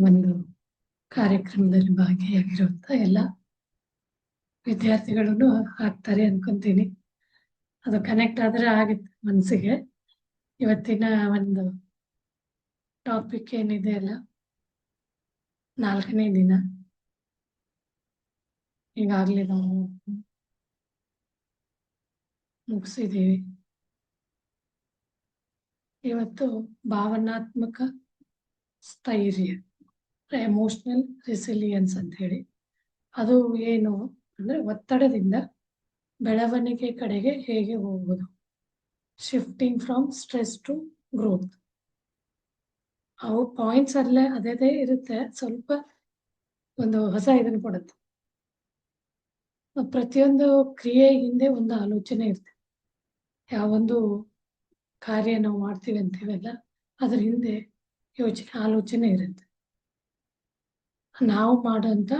ಒಂದು ಕಾರ್ಯಕ್ರಮದಲ್ಲಿ ಭಾಗಿಯಾಗಿರುವಂತ ಎಲ್ಲ ವಿದ್ಯಾರ್ಥಿಗಳನ್ನು ಆಗ್ತಾರೆ ಅನ್ಕೊಂತೀನಿ. ಅದು ಕನೆಕ್ಟ್ ಆದ್ರೆ ಆಗಿತ್ತು ಮನಸ್ಸಿಗೆ. ಇವತ್ತಿನ ಒಂದು ಟಾಪಿಕ್ ಏನಿದೆ ಅಲ್ಲ, 4ನೇ ದಿನ ಈಗಾಗಲೇ ನಾವು ಮುಗಿಸಿದ್ದೀವಿ. ಇವತ್ತು ಭಾವನಾತ್ಮಕ ಸ್ಥೈರ್ಯ, ಎಮೋಷನಲ್ ರೆಸಿಲಿಯನ್ಸ್ ಅಂತ ಹೇಳಿ, ಅದು ಏನು ಅಂದ್ರೆ ಒತ್ತಡದಿಂದ ಬೆಳವಣಿಗೆ ಕಡೆಗೆ ಹೇಗೆ ಹೋಗುವುದು, shifting from stress to growth. ಅವು ಪಾಯಿಂಟ್ಸ್ ಅಲ್ಲೇ ಅದೇ ಇರುತ್ತೆ, ಸ್ವಲ್ಪ ಒಂದು ಹೊಸ ಇದನ್ನು ಕೊಡುತ್ತೆ. ಪ್ರತಿಯೊಂದು ಕ್ರಿಯೆ ಹಿಂದೆ ಒಂದು ಆಲೋಚನೆ ಇರುತ್ತೆ. ಯಾವೊಂದು ಕಾರ್ಯ ನಾವು ಮಾಡ್ತೀವಿ ಅಂತೀವಲ್ಲ, ಅದ್ರ ಹಿಂದೆ ಆಲೋಚನೆ ಇರುತ್ತೆ. ನಾವು ಮಾಡೋಂಥ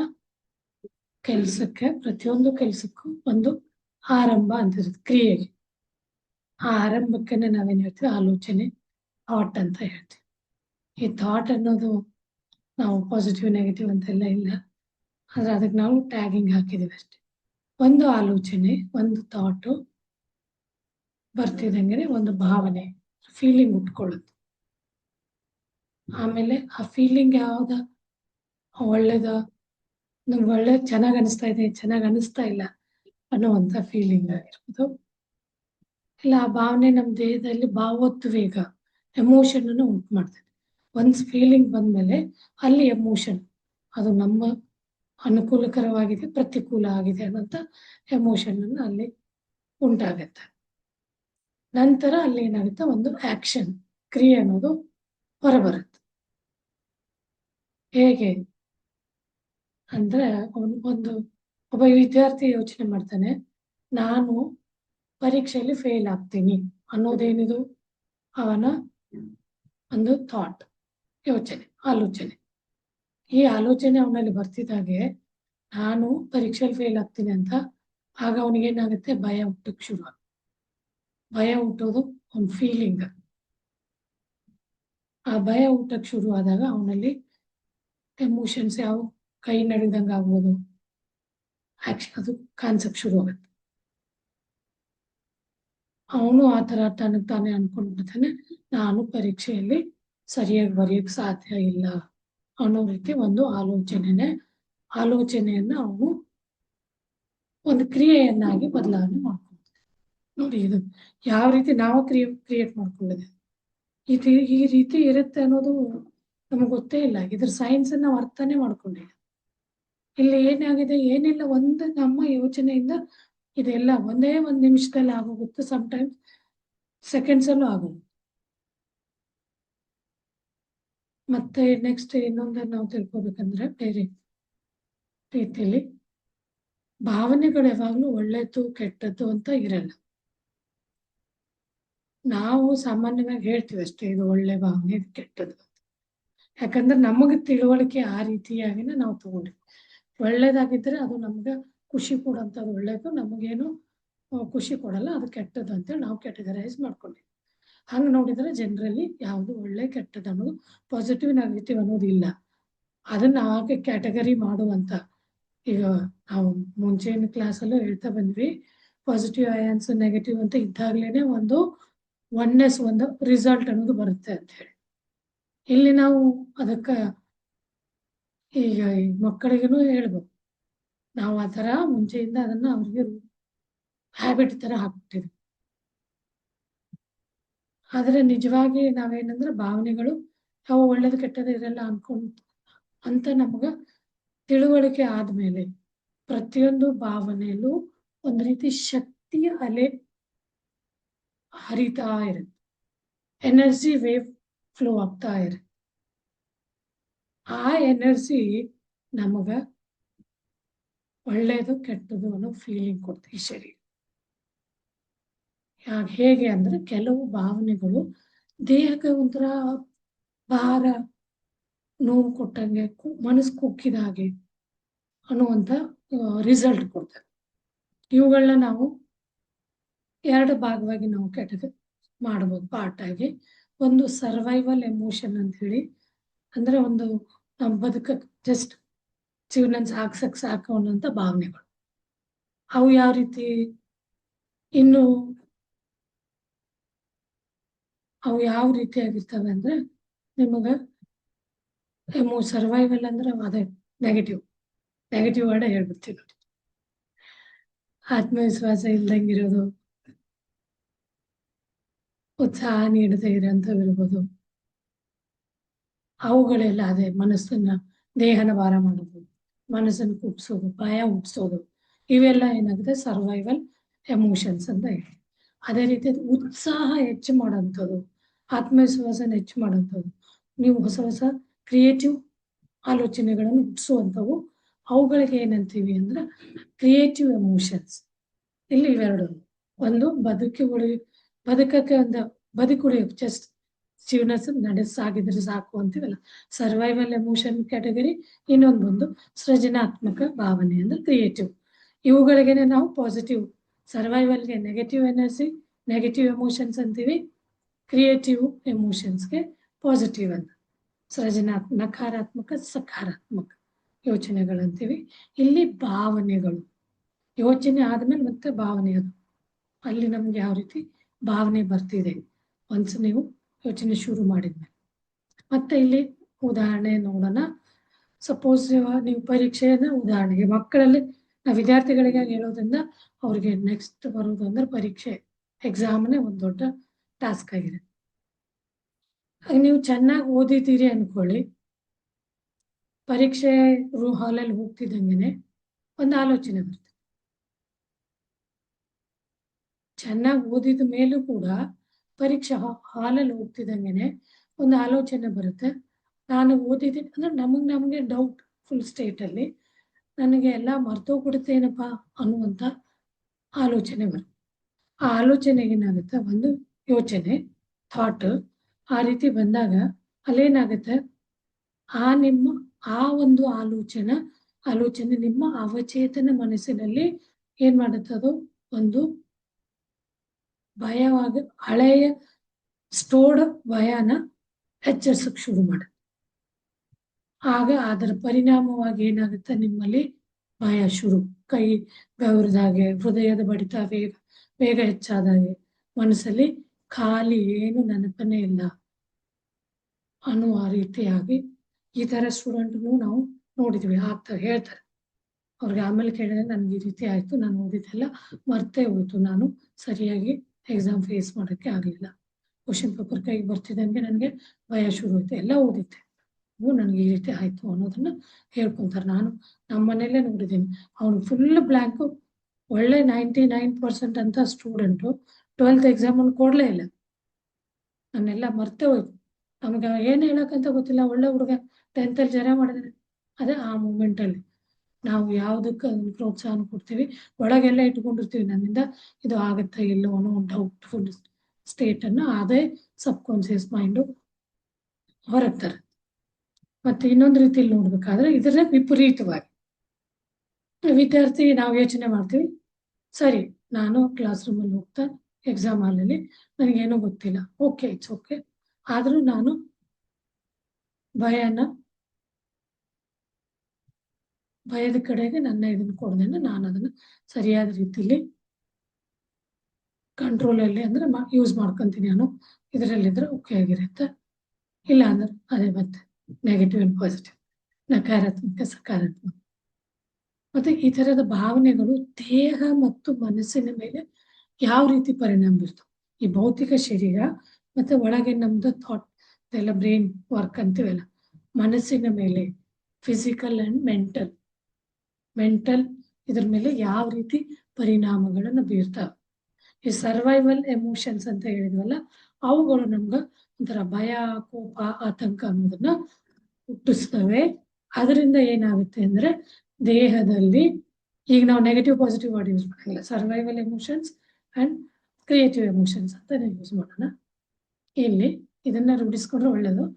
ಕೆಲಸಕ್ಕೆ, ಪ್ರತಿಯೊಂದು ಕೆಲಸಕ್ಕೂ ಒಂದು ಆರಂಭ ಅಂತ ಇರುತ್ತೆ ಕ್ರಿಯೆಗೆ. ಆ ಆರಂಭಕ್ಕೆ ನಾವೇನ್ ಹೇಳ್ತೀವಿ, ಆಲೋಚನೆ, ಥಾಟ್ ಅಂತ ಹೇಳ್ತೀವಿ. ಈ ಥಾಟ್ ಅನ್ನೋದು ನಾವು ಪಾಸಿಟಿವ್ ನೆಗೆಟಿವ್ ಅಂತೆಲ್ಲ ಇಲ್ಲ, ಆದ್ರೆ ಅದಕ್ಕೆ ನಾವು ಟ್ಯಾಗಿಂಗ್ ಹಾಕಿದೀವಿ ಅಷ್ಟೆ. ಒಂದು ಆಲೋಚನೆ, ಒಂದು ಥಾಟು ಬರ್ತಿದಂಗೆ ಒಂದು ಭಾವನೆ, ಫೀಲಿಂಗ್ ಉಟ್ಕೊಳ್ಳುತ್ತೆ. ಆಮೇಲೆ ಆ ಫೀಲಿಂಗ್ ಯಾವ್ದ, ಒಳ್ಳೇದ, ನಮ್ಗೆ ಒಳ್ಳೆ ಚೆನ್ನಾಗ್ ಅನಿಸ್ತಾ ಇದೆ, ಚೆನ್ನಾಗ್ ಅನಿಸ್ತಾ ಇಲ್ಲ ಅನ್ನೋವಂಥ ಫೀಲಿಂಗ್ ಆಗಿರ್ಬೋದು. ಇಲ್ಲ ಆ ಭಾವನೆ ನಮ್ಮ ದೇಹದಲ್ಲಿ ಭಾವೋದ್ವೇಗ, ಎಮೋಷನ್ ಅನ್ನು ಉಂಟು ಮಾಡ್ತದೆ. ಒನ್ಸ್ ಫೀಲಿಂಗ್ ಬಂದ್ಮೇಲೆ ಅಲ್ಲಿ ಎಮೋಷನ್, ಅದು ನಮ್ಮ ಅನುಕೂಲಕರವಾಗಿದೆ, ಪ್ರತಿಕೂಲ ಆಗಿದೆ ಅನ್ನೋಂಥ ಎಮೋಷನ್ ಅನ್ನು ಅಲ್ಲಿ ಉಂಟಾಗತ್ತೆ. ನಂತರ ಅಲ್ಲಿ ಏನಾಗುತ್ತೆ, ಒಂದು ಆಕ್ಷನ್, ಕ್ರಿಯೆ ಅನ್ನೋದು ಹೊರಬರುತ್ತೆ. ಹೇಗೆ ಅಂದ್ರೆ, ಒಬ್ಬ ವಿದ್ಯಾರ್ಥಿ ಯೋಚನೆ ಮಾಡ್ತಾನೆ, ನಾನು ಪರೀಕ್ಷೆಯಲ್ಲಿ ಫೇಲ್ ಆಗ್ತೀನಿ ಅನ್ನೋದೇನಿದು, ಅವನ ಒಂದು ಥಾಟ್, ಯೋಚನೆ, ಆಲೋಚನೆ. ಈ ಆಲೋಚನೆ ಅವನಲ್ಲಿ ಬರ್ತಿದ್ದಾಗೆ ನಾನು ಪರೀಕ್ಷೆಯಲ್ಲಿ ಫೇಲ್ ಆಗ್ತೀನಿ ಅಂತ, ಆಗ ಅವನಿಗೇನಾಗುತ್ತೆ, ಭಯ ಹುಟ್ಟಕ್ಕೆ ಶುರು. ಭಯ ಹುಟ್ಟೋದು ಒಂದು ಫೀಲಿಂಗ್. ಆ ಭಯ ಹುಟ್ಟಕ್ಕೆ ಶುರು ಆದಾಗ ಅವನಲ್ಲಿ ಎಮೋಷನ್ಸ್ ಯಾವ ಕೈ ನಡಿದಂಗೆ ಆಗ್ಬೋದು, ಆಕ್ಷನ್ ಅದು ಕಾಣಿಸಕ್ ಶುರು ಆಗುತ್ತೆ. ಅವನು ಆ ಥರ ತನಗೆ ತಾನೇ ಅನ್ಕೊಂಡ್ಬಿಡ್ತಾನೆ, ನಾನು ಪರೀಕ್ಷೆಯಲ್ಲಿ ಸರಿಯಾಗಿ ಬರೆಯಕ್ಕೆ ಸಾಧ್ಯ ಇಲ್ಲ ಅನ್ನೋ ರೀತಿ ಒಂದು ಆಲೋಚನೆಯನ್ನ ಅವನು ಒಂದು ಕ್ರಿಯೆಯನ್ನಾಗಿ ಬದಲಾವಣೆ ಮಾಡ್ಕೊಳ್ತಾನೆ. ನೋಡಿ, ಇದು ಯಾವ ರೀತಿ ನಾವು ಕ್ರಿಯೇಟ್ ಮಾಡ್ಕೊಂಡಿದೆ, ಈ ರೀತಿ ಇರುತ್ತೆ ಅನ್ನೋದು ನಮಗೆ ಗೊತ್ತೇ ಇಲ್ಲ. ಇದ್ರ ಸೈನ್ಸ್ ನಾವು ಅರ್ಥನೇ ಮಾಡ್ಕೊಂಡಿಲ್ಲ. ಇಲ್ಲಿ ಏನಾಗಿದೆ, ಏನಿಲ್ಲ, ಒಂದು ನಮ್ಮ ಯೋಚನೆಯಿಂದ ಇದೆಲ್ಲ ಒಂದೇ ಒಂದು ನಿಮಿಷದಲ್ಲಿ ಆಗೋಗುತ್ತೆ, ಸಮ್ಟೈಮ್ಸ್ ಸೆಕೆಂಡ್ಸ್ ಅಲ್ಲೂ ಆಗೋದು. ಮತ್ತೆ ನೆಕ್ಸ್ಟ್ ಇನ್ನೊಂದನ್ನು ನಾವು ತಿಳ್ಕೊಬೇಕಂದ್ರೆ, ಬೇರೆ ರೀತಿಯಲ್ಲಿ ಭಾವನೆಗಳು ಯಾವಾಗ್ಲೂ ಒಳ್ಳೇದು ಕೆಟ್ಟದ್ದು ಅಂತ ಇರಲ್ಲ. ನಾವು ಸಾಮಾನ್ಯವಾಗಿ ಹೇಳ್ತೀವಿ ಅಷ್ಟೇ, ಇದು ಒಳ್ಳೆ ಭಾವನೆ, ಇದು ಕೆಟ್ಟದ್ದು. ಯಾಕಂದ್ರೆ ನಮಗೆ ತಿಳುವಳಿಕೆ ಆ ರೀತಿಯಾಗಿನ ನಾವು ತಗೊಂಡಿವಿ. ಒಳ್ಳೇದಾಗಿದ್ರೆ ಅದು ನಮ್ಗೆ ಖುಷಿ ಕೊಡೋಂಥದ್ದು ಒಳ್ಳೇದು, ನಮಗೇನು ಖುಷಿ ಕೊಡಲ್ಲ, ಅದು ಕೆಟ್ಟದ್ದು ಅಂತೇಳಿ ನಾವು ಕ್ಯಾಟಗರೈಸ್ ಮಾಡ್ಕೊಂಡಿವಿ. ಹಂಗೆ ನೋಡಿದ್ರೆ ಜನರಲಿ ಯಾವುದು ಒಳ್ಳೆ ಕೆಟ್ಟದ್ದು ಅನ್ನೋದು, ಪಾಸಿಟಿವ್ ನೆಗೆಟಿವ್ ಅನ್ನೋದು ಇಲ್ಲ. ಅದನ್ನ ಹಾಗೆ ಕ್ಯಾಟಗರಿ ಮಾಡುವಂತ, ಈಗ ನಾವು ಮುಂಚೆನ ಕ್ಲಾಸಲ್ಲೂ ಹೇಳ್ತಾ ಬಂದ್ವಿ, ಪಾಸಿಟಿವ್ ಅಯಾನ್ಸ್, ನೆಗೆಟಿವ್ ಅಂತ ಇದ್ದಾಗ್ಲೇನೆ ಒಂದು ಒನ್ನೆಸ್, ಒಂದು ರಿಸಲ್ಟ್ ಅನ್ನೋದು ಬರುತ್ತೆ ಅಂತ ಹೇಳಿ. ಇಲ್ಲಿ ನಾವು ಅದಕ್ಕೆ ಈಗ ಮಕ್ಕಳಿಗೂ ಹೇಳ್ಬೇಕು, ನಾವು ಆ ಥರ ಮುಂಚೆಯಿಂದ ಅದನ್ನ ಅವ್ರಿಗೆ ಹ್ಯಾಬಿಟ್ ತರ ಹಾಕ್ಬಿಟ್ಟಿದ್ವಿ. ಆದ್ರೆ ನಿಜವಾಗಿ ನಾವೇನಂದ್ರೆ, ಭಾವನೆಗಳು ಯಾವ ಒಳ್ಳೇದು ಕೆಟ್ಟದ್ದು ಇರಲ್ಲ ಅಂತ ನಮ್ಗ ತಿಳುವಳಿಕೆ ಆದ್ಮೇಲೆ, ಪ್ರತಿಯೊಂದು ಭಾವನೆಯಲ್ಲೂ ಒಂದು ರೀತಿ ಶಕ್ತಿಯ ಅಲೆ ಹರಿತಾ ಇರುತ್ತೆ, ಎನರ್ಜಿ ವೇವ್ ಫ್ಲೋ ಆಗ್ತಾ ಇರುತ್ತೆ. ಆ ಎನರ್ಜಿ ನಮಗ ಒಳ್ಳೇದು ಕೆಟ್ಟದ್ದು ಅನ್ನೋ ಫೀಲಿಂಗ್ ಕೊಡ್ತೀವಿ ಶರೀರ. ಹೇಗೆ ಅಂದ್ರೆ, ಕೆಲವು ಭಾವನೆಗಳು ದೇಹಕ್ಕೆ ಒಂಥರ ಭಾರ, ನೋವು ಕೊಟ್ಟಂಗೆ, ಮನಸ್ಸು ಕುಕ್ಕಿದ ಹಾಗೆ ಅನ್ನುವಂಥ ರಿಸಲ್ಟ್ ಕೊಡ್ತವೆ. ಇವುಗಳನ್ನ ನಾವು ಎರಡು ಭಾಗವಾಗಿ ನಾವು ಕ್ಯಾಟಗರಿ ಮಾಡ್ಬೋದು ಪಾರ್ಟ್ ಆಗಿ. ಒಂದು ಸರ್ವೈವಲ್ ಎಮೋಷನ್ ಅಂತ ಹೇಳಿ, ಅಂದ್ರೆ ಒಂದು ನಮ್ ಜಸ್ಟ್ ಜೀವನ ಸಾಕು ಅನ್ನೋಂಥ ಭಾವನೆಗಳು. ಅವು ಯಾವ ರೀತಿ ಇನ್ನು ಅವು ಯಾವ ರೀತಿಯಾಗಿರ್ತವೆ ಅಂದ್ರೆ ನಿಮಗ ಸರ್ವೈವಲ್ ಅಂದ್ರೆ ಅದೇ ನೆಗೆಟಿವ್ ವರ್ಡ್ ಹೇಳ್ಬಿಡ್ತೀವಿ ನೋಡಿ. ಆತ್ಮವಿಶ್ವಾಸ ಇಲ್ದಂಗಿರೋದು, ಉತ್ಸಾಹ ನೀಡದೇ ಇರೋಂಥವಿರ್ಬೋದು, ಅವುಗಳೆಲ್ಲ ಅದೇ ದೇಹನ ಭಾರ ಮಾಡೋದು, ಮನಸ್ಸನ್ನು ಕುಗ್ಸೋದು, ಭಯ ಹುಟ್ಟಿಸೋದು, ಇವೆಲ್ಲ ಏನಾಗುತ್ತೆ ಸರ್ವೈವಲ್ ಎಮೋಷನ್ಸ್ ಅಂತ ಹೇಳಿ. ಅದೇ ರೀತಿ ಉತ್ಸಾಹ ಹೆಚ್ಚು ಮಾಡೋಂಥದ್ದು, ಆತ್ಮವಿಶ್ವಾಸನ ಹೆಚ್ಚು ಮಾಡೋಂಥದ್ದು, ನೀವು ಹೊಸ ಕ್ರಿಯೇಟಿವ್ ಆಲೋಚನೆಗಳನ್ನು ಹುಟ್ಟಿಸುವಂಥವು, ಅವುಗಳಿಗೆ ಏನಂತೀವಿ ಅಂದ್ರೆ ಕ್ರಿಯೇಟಿವ್ ಎಮೋಷನ್ಸ್. ಇಲ್ಲಿ ಇವೆರಡು, ಒಂದು ಬದುಕಕ್ಕೆ ಬದುಕುಳಿಯೋಕೆ ಜಸ್ಟ್ ಜೀವನ ನಡೆಸಾಗಿದ್ರೆ ಸಾಕು ಅಂತೀವಲ್ಲ, ಸರ್ವೈವಲ್ ಎಮೋಷನ್ ಕ್ಯಾಟಗರಿ. ಇನ್ನೊಂದು ಬಂದು ಸೃಜನಾತ್ಮಕ ಭಾವನೆ ಅಂದ್ರೆ ಕ್ರಿಯೇಟಿವ್. ಇವುಗಳಿಗೇನೆ ನಾವು ಪಾಸಿಟಿವ್, ಸರ್ವೈವಲ್ಗೆ ನೆಗೆಟಿವ್ ಎನರ್ಜಿ ನೆಗೆಟಿವ್ ಎಮೋಷನ್ಸ್ ಅಂತೀವಿ, ಕ್ರಿಯೇಟಿವ್ ಎಮೋಷನ್ಸ್ಗೆ ಪಾಸಿಟಿವ್ ಅಂತ. ನಕಾರಾತ್ಮಕ ಸಕಾರಾತ್ಮಕ ಯೋಚನೆಗಳಂತೀವಿ. ಇಲ್ಲಿ ಭಾವನೆಗಳು, ಯೋಚನೆ ಆದ್ಮೇಲೆ ಮತ್ತೆ ಭಾವನೆ, ಅದು ಅಲ್ಲಿ ನಮ್ಗೆ ಯಾವ ರೀತಿ ಭಾವನೆ ಬರ್ತಿದೆ ಒನ್ಸ್ ನೀವು ಯೋಚನೆ ಶುರು ಮಾಡಿದ್ಮೇಲೆ. ಮತ್ತೆ ಇಲ್ಲಿ ಉದಾಹರಣೆ ನೋಡೋಣ. ಸಪೋಸ್ ನೀವು ಪರೀಕ್ಷೆಯನ್ನ ಉದಾಹರಣೆಗೆ ಮಕ್ಕಳಲ್ಲಿ ನಾವು ವಿದ್ಯಾರ್ಥಿಗಳಿಗೆ ಹೇಳೋದ್ರಿಂದ ಅವ್ರಿಗೆ ನೆಕ್ಸ್ಟ್ ಬರೋದು ಅಂದ್ರೆ ಪರೀಕ್ಷೆ ಎಕ್ಸಾಮ್ನೇ ಒಂದು ದೊಡ್ಡ ಟಾಸ್ಕ್ ಆಗಿದೆ. ನೀವು ಚೆನ್ನಾಗಿ ಓದಿದ್ದೀರಿ ಅನ್ಕೊಳ್ಳಿ, ಪರೀಕ್ಷೆ ಹಾಲಲ್ಲಿ ಹೋಗ್ತಿದ್ದಂಗೆನೆ ಒಂದು ಆಲೋಚನೆ ಬರ್ತದೆ. ಚೆನ್ನಾಗಿ ಓದಿದ ಮೇಲೂ ಕೂಡ ಪರೀಕ್ಷೆ ಹಾಲಲ್ಲಿ ಹೋಗ್ತಿದ್ದಂಗೆನೆ ಒಂದು ಆಲೋಚನೆ ಬರುತ್ತೆ, ನಾನು ಓದಿದ್ದೀನಿ ಅಂದ್ರೆ ನಮಗೆ ಡೌಟ್ ಫುಲ್ ಸ್ಟೇಟಲ್ಲಿ ನನಗೆ ಎಲ್ಲ ಮರ್ತೋಗ್ಬಿಡುತ್ತೇನಪ್ಪ ಅನ್ನುವಂಥ ಆಲೋಚನೆ ಬರುತ್ತೆ. ಆ ಆಲೋಚನೆಗೆ ಏನಾಗುತ್ತೆ, ಒಂದು ಯೋಚನೆ ಥಾಟ್ ಆ ರೀತಿ ಬಂದಾಗ ಅಲ್ಲೇನಾಗುತ್ತೆ, ಆ ಒಂದು ಆಲೋಚನೆ ನಿಮ್ಮ ಅವಚೇತನ ಮನಸ್ಸಿನಲ್ಲಿ ಏನ್ ಮಾಡುತ್ತೆ, ಅದು ಒಂದು ಭಯವಾಗಿ ಹಳೆಯ ಸ್ಟೋರ್ಡ್ ಭಯನ ಎಚ್ಚರಿಸಕ್ ಶುರು ಮಾಡುತ್ತೆ. ಆಗ ಅದರ ಪರಿಣಾಮವಾಗಿ ಏನಾಗುತ್ತೆ, ನಿಮ್ಮಲ್ಲಿ ಭಯ ಶುರು, ಕೈ ಬೆವರಿದಾಗೆ, ಹೃದಯದ ಬಡಿತ ಬೇಗ ಹೆಚ್ಚಾದಾಗೆ, ಮನಸ್ಸಲ್ಲಿ ಖಾಲಿ, ಏನು ನೆನಪನ್ನೇ ಇಲ್ಲ ಅನ್ನುವ ರೀತಿಯಾಗಿ ಈ ತರ ಸ್ಟೂಡೆಂಟ್ನು ನಾವು ನೋಡಿದ್ವಿ. ಹೇಳ್ತಾರೆ ಅವ್ರಿಗೆ ಆಮೇಲೆ ಕೇಳಿದ್ರೆ ನನ್ಗೆ ಈ ರೀತಿ ಆಯ್ತು, ನಾನು ಓದಿದ್ದೆಲ್ಲ ಮರ್ತೇ ಹೋಯ್ತು, ನಾನು ಸರಿಯಾಗಿ ಎಕ್ಸಾಮ್ ಫೇಸ್ ಮಾಡೋಕ್ಕೆ ಆಗಲಿಲ್ಲ, ಕ್ವಶನ್ ಪೇಪರ್ ಕೈಗೆ ಬರ್ತಿದ್ದಂಗೆ ನನಗೆ ಭಯ ಶುರು ಆಯ್ತು, ಎಲ್ಲ ಓದಿದ್ದೆ ನನಗೆ ಈ ರೀತಿ ಆಯ್ತು ಅನ್ನೋದನ್ನ ಹೇಳ್ಕೊಂತಾರೆ. ನಾನು ನಮ್ಮ ಮನೆಯಲ್ಲೇ ನೋಡಿದ್ದೀನಿ, ಅವನು ಫುಲ್ ಬ್ಲ್ಯಾಂಕು, ಒಳ್ಳೆ 99% ಅಂತ ಸ್ಟೂಡೆಂಟು 12th ಎಕ್ಸಾಮನ್ನು ಕೊಡಲೇ ಇಲ್ಲ, ನನ್ನೆಲ್ಲ ಮರ್ತೇ ಹೋಯ್ತು, ನಮಗೆ ಏನು ಹೇಳಕ್ಕಂತ ಗೊತ್ತಿಲ್ಲ, ಒಳ್ಳೆ ಹುಡುಗ 10th ಅಲ್ಲಿ ಜನ ಮಾಡಿದ್ರೆ. ಅದೇ ಆ ಮೂಮೆಂಟಲ್ಲಿ ನಾವು ಯಾವುದಕ್ಕೆ ಪ್ರೋತ್ಸಾಹ ಕೊಡ್ತೀವಿ, ಒಳಗೆಲ್ಲ ಇಟ್ಕೊಂಡಿರ್ತೀವಿ, ನನ್ನಿಂದ ಇದು ಆಗುತ್ತಾ ಇಲ್ಲೋ ಅನ್ನೋ ಒಂದು ಡೌಟ್ಫುಲ್ ಸ್ಟೇಟನ್ನು ಅದೇ ಸಬ್ಕಾನ್ಸಿಯಸ್ ಮೈಂಡು ಹೊರಗ್ತಾರೆ. ಮತ್ತೆ ಇನ್ನೊಂದು ರೀತಿಯಲ್ಲಿ ನೋಡ್ಬೇಕಾದ್ರೆ ಇದರ ವಿಪರೀತವಾಗಿ ವಿದ್ಯಾರ್ಥಿ ನಾವು ಯೋಚನೆ ಮಾಡ್ತೀವಿ, ಸರಿ ನಾನು ಕ್ಲಾಸ್ ರೂಮಲ್ಲಿ ಹೋಗ್ತಾ ಎಕ್ಸಾಮ್ ಹಾಲಲ್ಲಿ ನನಗೇನೋ ಗೊತ್ತಿಲ್ಲ, ಓಕೆ ಇಟ್ಸ್ ಓಕೆ, ಆದರೂ ನಾನು ಭಯದ ಕಡೆಗೆ ನನ್ನ ಇದನ್ನು ಕೊಡದೇನೆ ನಾನು ಅದನ್ನು ಸರಿಯಾದ ರೀತಿಯಲ್ಲಿ ಕಂಟ್ರೋಲಲ್ಲಿ ಅಂದ್ರೆ ಯೂಸ್ ಮಾಡ್ಕೊಂತೀನಿ ಅನ್ನೋ ಇದರಲ್ಲಿದ್ರೆ ಓಕೆ ಆಗಿರುತ್ತೆ. ಇಲ್ಲ ಅಂದ್ರೆ ಅದೇ ಮತ್ತೆ ನೆಗೆಟಿವ್ ಅಂಡ್ ಪಾಸಿಟಿವ್, ನಕಾರಾತ್ಮಕ ಸಕಾರಾತ್ಮಕ. ಮತ್ತೆ ಈ ತರದ ಭಾವನೆಗಳು ದೇಹ ಮತ್ತು ಮನಸ್ಸಿನ ಮೇಲೆ ಯಾವ ರೀತಿ ಪರಿಣಾಮ ಬೀರ್ತವೆ, ಈ ಭೌತಿಕ ಶರೀರ ಮತ್ತೆ ಒಳಗೆ ನಮ್ದು ಥಾಟ್ ಎಲ್ಲ ಬ್ರೈನ್ ವರ್ಕ್ ಅಂತೀವಲ್ಲ, ಮನಸ್ಸಿನ ಮೇಲೆ ಫಿಸಿಕಲ್ ಅಂಡ್ ಮೆಂಟಲ್ ಇದ್ರ ಮೇಲೆ ಯಾವ ರೀತಿ ಪರಿಣಾಮಗಳನ್ನು ಬೀರ್ತಾವೆ. ಈ ಸರ್ವೈವಲ್ ಎಮೋಷನ್ಸ್ ಅಂತ ಹೇಳಿದ್ವಲ್ಲ, ಅವುಗಳು ನಮ್ಗೆ ಒಂಥರ ಭಯ, ಕೋಪ, ಆತಂಕ ಅನ್ನೋದನ್ನ ಹುಟ್ಟಿಸ್ತವೆ. ಅದರಿಂದ ಏನಾಗುತ್ತೆ ಅಂದ್ರೆ ದೇಹದಲ್ಲಿ, ಈಗ ನಾವು ನೆಗೆಟಿವ್ ಪಾಸಿಟಿವ್ ವರ್ಡ್ ಯೂಸ್ ಮಾಡಂಗಿಲ್ಲ, survival emotions and creative emotions ಅಂತ ಯೂಸ್ ಮಾಡೋಣ. ಇಲ್ಲಿ ಇದನ್ನ ರೂಢಿಸ್ಕೊಂಡ್ರೆ ಒಳ್ಳೇದು.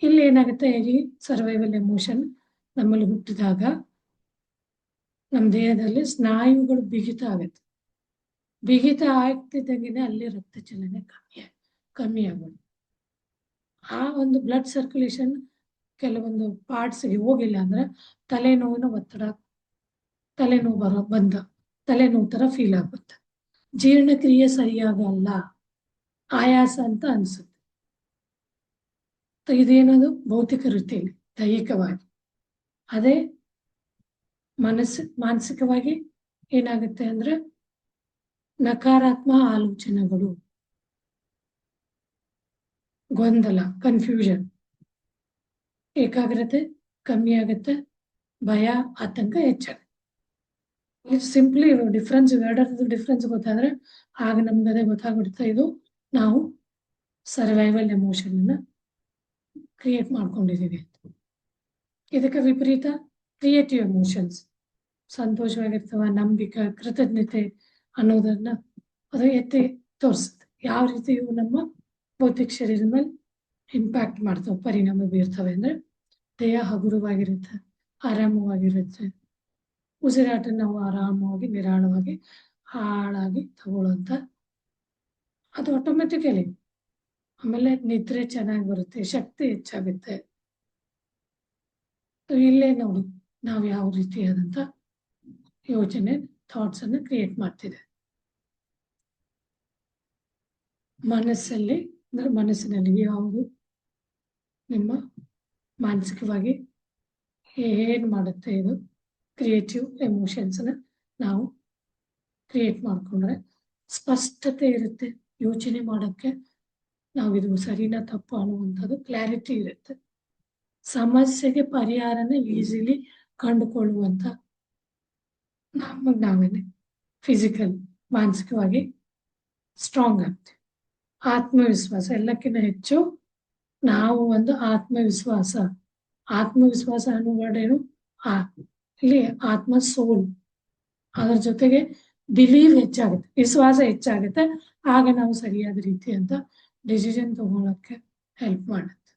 ಇಲ್ಲಿ ಏನಾಗುತ್ತೆ, ಈ ಸರ್ವೈವಲ್ ಎಮೋಷನ್ ನಮ್ಮಲ್ಲಿ ಹುಟ್ಟಿದಾಗ ನಮ್ಮ ದೇಹದಲ್ಲಿ ಸ್ನಾಯುಗಳು ಬಿಗಿತ ಆಗುತ್ತೆ, ಬಿಗಿತ ಆಗ್ತಿದ್ದಂಗೆನೆ ಅಲ್ಲಿ ರಕ್ತ ಚಲನೆ ಕಮ್ಮಿ ಆಗೋದು, ಆ ಒಂದು ಬ್ಲಡ್ ಸರ್ಕ್ಯುಲೇಷನ್ ಕೆಲವೊಂದು ಪಾರ್ಟ್ಸ್ಗೆ ಹೋಗಿಲ್ಲ ಅಂದ್ರೆ ತಲೆನೋವಿನ ಒತ್ತಡ, ತಲೆನೋವು ತಲೆನೋವು ತರ ಫೀಲ್ ಆಗುತ್ತೆ. ಜೀರ್ಣಕ್ರಿಯೆ ಸರಿಯಾಗಲ್ಲ, ಆಯಾಸ ಅಂತ ಅನ್ಸುತ್ತೆ. ಇದೇನದು ಭೌತಿಕ ರೀತಿಯಲ್ಲಿ ದೈಹಿಕವಾಗಿ. ಅದೇ ಮಾನಸಿಕವಾಗಿ ಏನಾಗುತ್ತೆ ಅಂದ್ರೆ ನಕಾರಾತ್ಮಕ ಆಲೋಚನೆಗಳು, ಗೊಂದಲ, ಕನ್ಫ್ಯೂಷನ್, ಏಕಾಗ್ರತೆ ಕಮ್ಮಿ ಆಗುತ್ತೆ, ಭಯ, ಆತಂಕ ಹೆಚ್ಚಾಗುತ್ತೆ. ಸಿಂಪ್ಲಿ ಡಿಫ್ರೆನ್ಸ್, ಎರಡರದ್ದು ಡಿಫ್ರೆನ್ಸ್ ಗೊತ್ತಾದ್ರೆ ಆಗ ನಮ್ಗೆ ಅದೇ ಗೊತ್ತಾಗ್ಬಿಡುತ್ತೆ, ಇದು ನಾವು ಸರ್ವೈವಲ್ ಎಮೋಷನ್ ಅನ್ನ ಕ್ರಿಯೇಟ್ ಮಾಡ್ಕೊಂಡಿದೀವಿ. ಇದಕ್ಕೆ ವಿಪರೀತ ಕ್ರಿಯೇಟಿವ್ ಎಮೋಷನ್ಸ್, ಸಂತೋಷವಾಗಿರ್ತವ, ನಂಬಿಕೆ, ಕೃತಜ್ಞತೆ ಅನ್ನೋದನ್ನ ಅದು ಎತ್ತಿ ತೋರಿಸುತ್ತೆ. ಯಾವ ರೀತಿ ಇವು ನಮ್ಮ ಭೌತಿಕ ಶರೀರದ ಮೇಲೆ ಇಂಪ್ಯಾಕ್ಟ್ ಮಾಡ್ತವೆ, ಪರಿಣಾಮ ಬೀರ್ತವೆ ಅಂದ್ರೆ ದೇಹ ಹಗುರವಾಗಿರುತ್ತೆ, ಆರಾಮವಾಗಿರುತ್ತೆ, ಉಸಿರಾಟ ನಾವು ಆರಾಮವಾಗಿ ನಿರಾಳವಾಗಿ ಹಾಳಾಗಿ ತಗೊಳ್ಳೋಂಥ ಅದು ಆಟೋಮೆಟಿಕಲಿ. ಆಮೇಲೆ ನಿದ್ರೆ ಚೆನ್ನಾಗಿ ಬರುತ್ತೆ, ಶಕ್ತಿ ಹೆಚ್ಚಾಗುತ್ತೆ. ಇಲ್ಲೇ ನೋಡಿ ನಾವು ಯಾವ ರೀತಿಯಾದಂಥ ಯೋಚನೆ, ಥಾಟ್ಸ್ ಅನ್ನು ಕ್ರಿಯೇಟ್ ಮಾಡ್ತಿದೆ. ಮನಸ್ಸಿನಲ್ಲಿ ಯಾವುದು ನಿಮ್ಮ ಮಾನಸಿಕವಾಗಿ ಏನ್ ಮಾಡುತ್ತೆ, ಇದು ಕ್ರಿಯೇಟಿವ್ ಎಮೋಷನ್ಸ್ನ ನಾವು ಕ್ರಿಯೇಟ್ ಮಾಡ್ಕೊಂಡ್ರೆ ಸ್ಪಷ್ಟತೆ ಇರುತ್ತೆ. ಯೋಚನೆ ಮಾಡೋಕ್ಕೆ ನಾವು ಇದು ಸರಿನಾ ತಪ್ಪು ಅನ್ನುವಂಥದ್ದು ಕ್ಲಾರಿಟಿ ಇರುತ್ತೆ. ಸಮಸ್ಯೆಗೆ ಪರಿಹಾರನ ಈಸಿಲಿ ಕಂಡುಕೊಳ್ಳುವಂಥ ನಮಗೆ ನಾವೇನೆ ಫಿಸಿಕಲ್, ಮಾನಸಿಕವಾಗಿ ಸ್ಟ್ರಾಂಗ್ ಆಗ್ತೀವಿ. ಆತ್ಮವಿಶ್ವಾಸ ಎಲ್ಲಕ್ಕಿಂತ ಹೆಚ್ಚು ನಾವು ಒಂದು ಆತ್ಮವಿಶ್ವಾಸ ಅನ್ನೋ ವರ್ಡ್ ಏನು, ಇಲ್ಲಿ ಆತ್ಮ ಸೋಲ್, ಅದರ ಜೊತೆಗೆ ಬಿಲೀವ್ ಹೆಚ್ಚಾಗುತ್ತೆ, ವಿಶ್ವಾಸ ಹೆಚ್ಚಾಗುತ್ತೆ. ಆಗ ನಾವು ಸರಿಯಾದ ರೀತಿ ಅಂತ ಡಿಸಿಷನ್ ತಗೊಳಕ್ಕೆ ಹೆಲ್ಪ್ ಮಾಡುತ್ತೆ.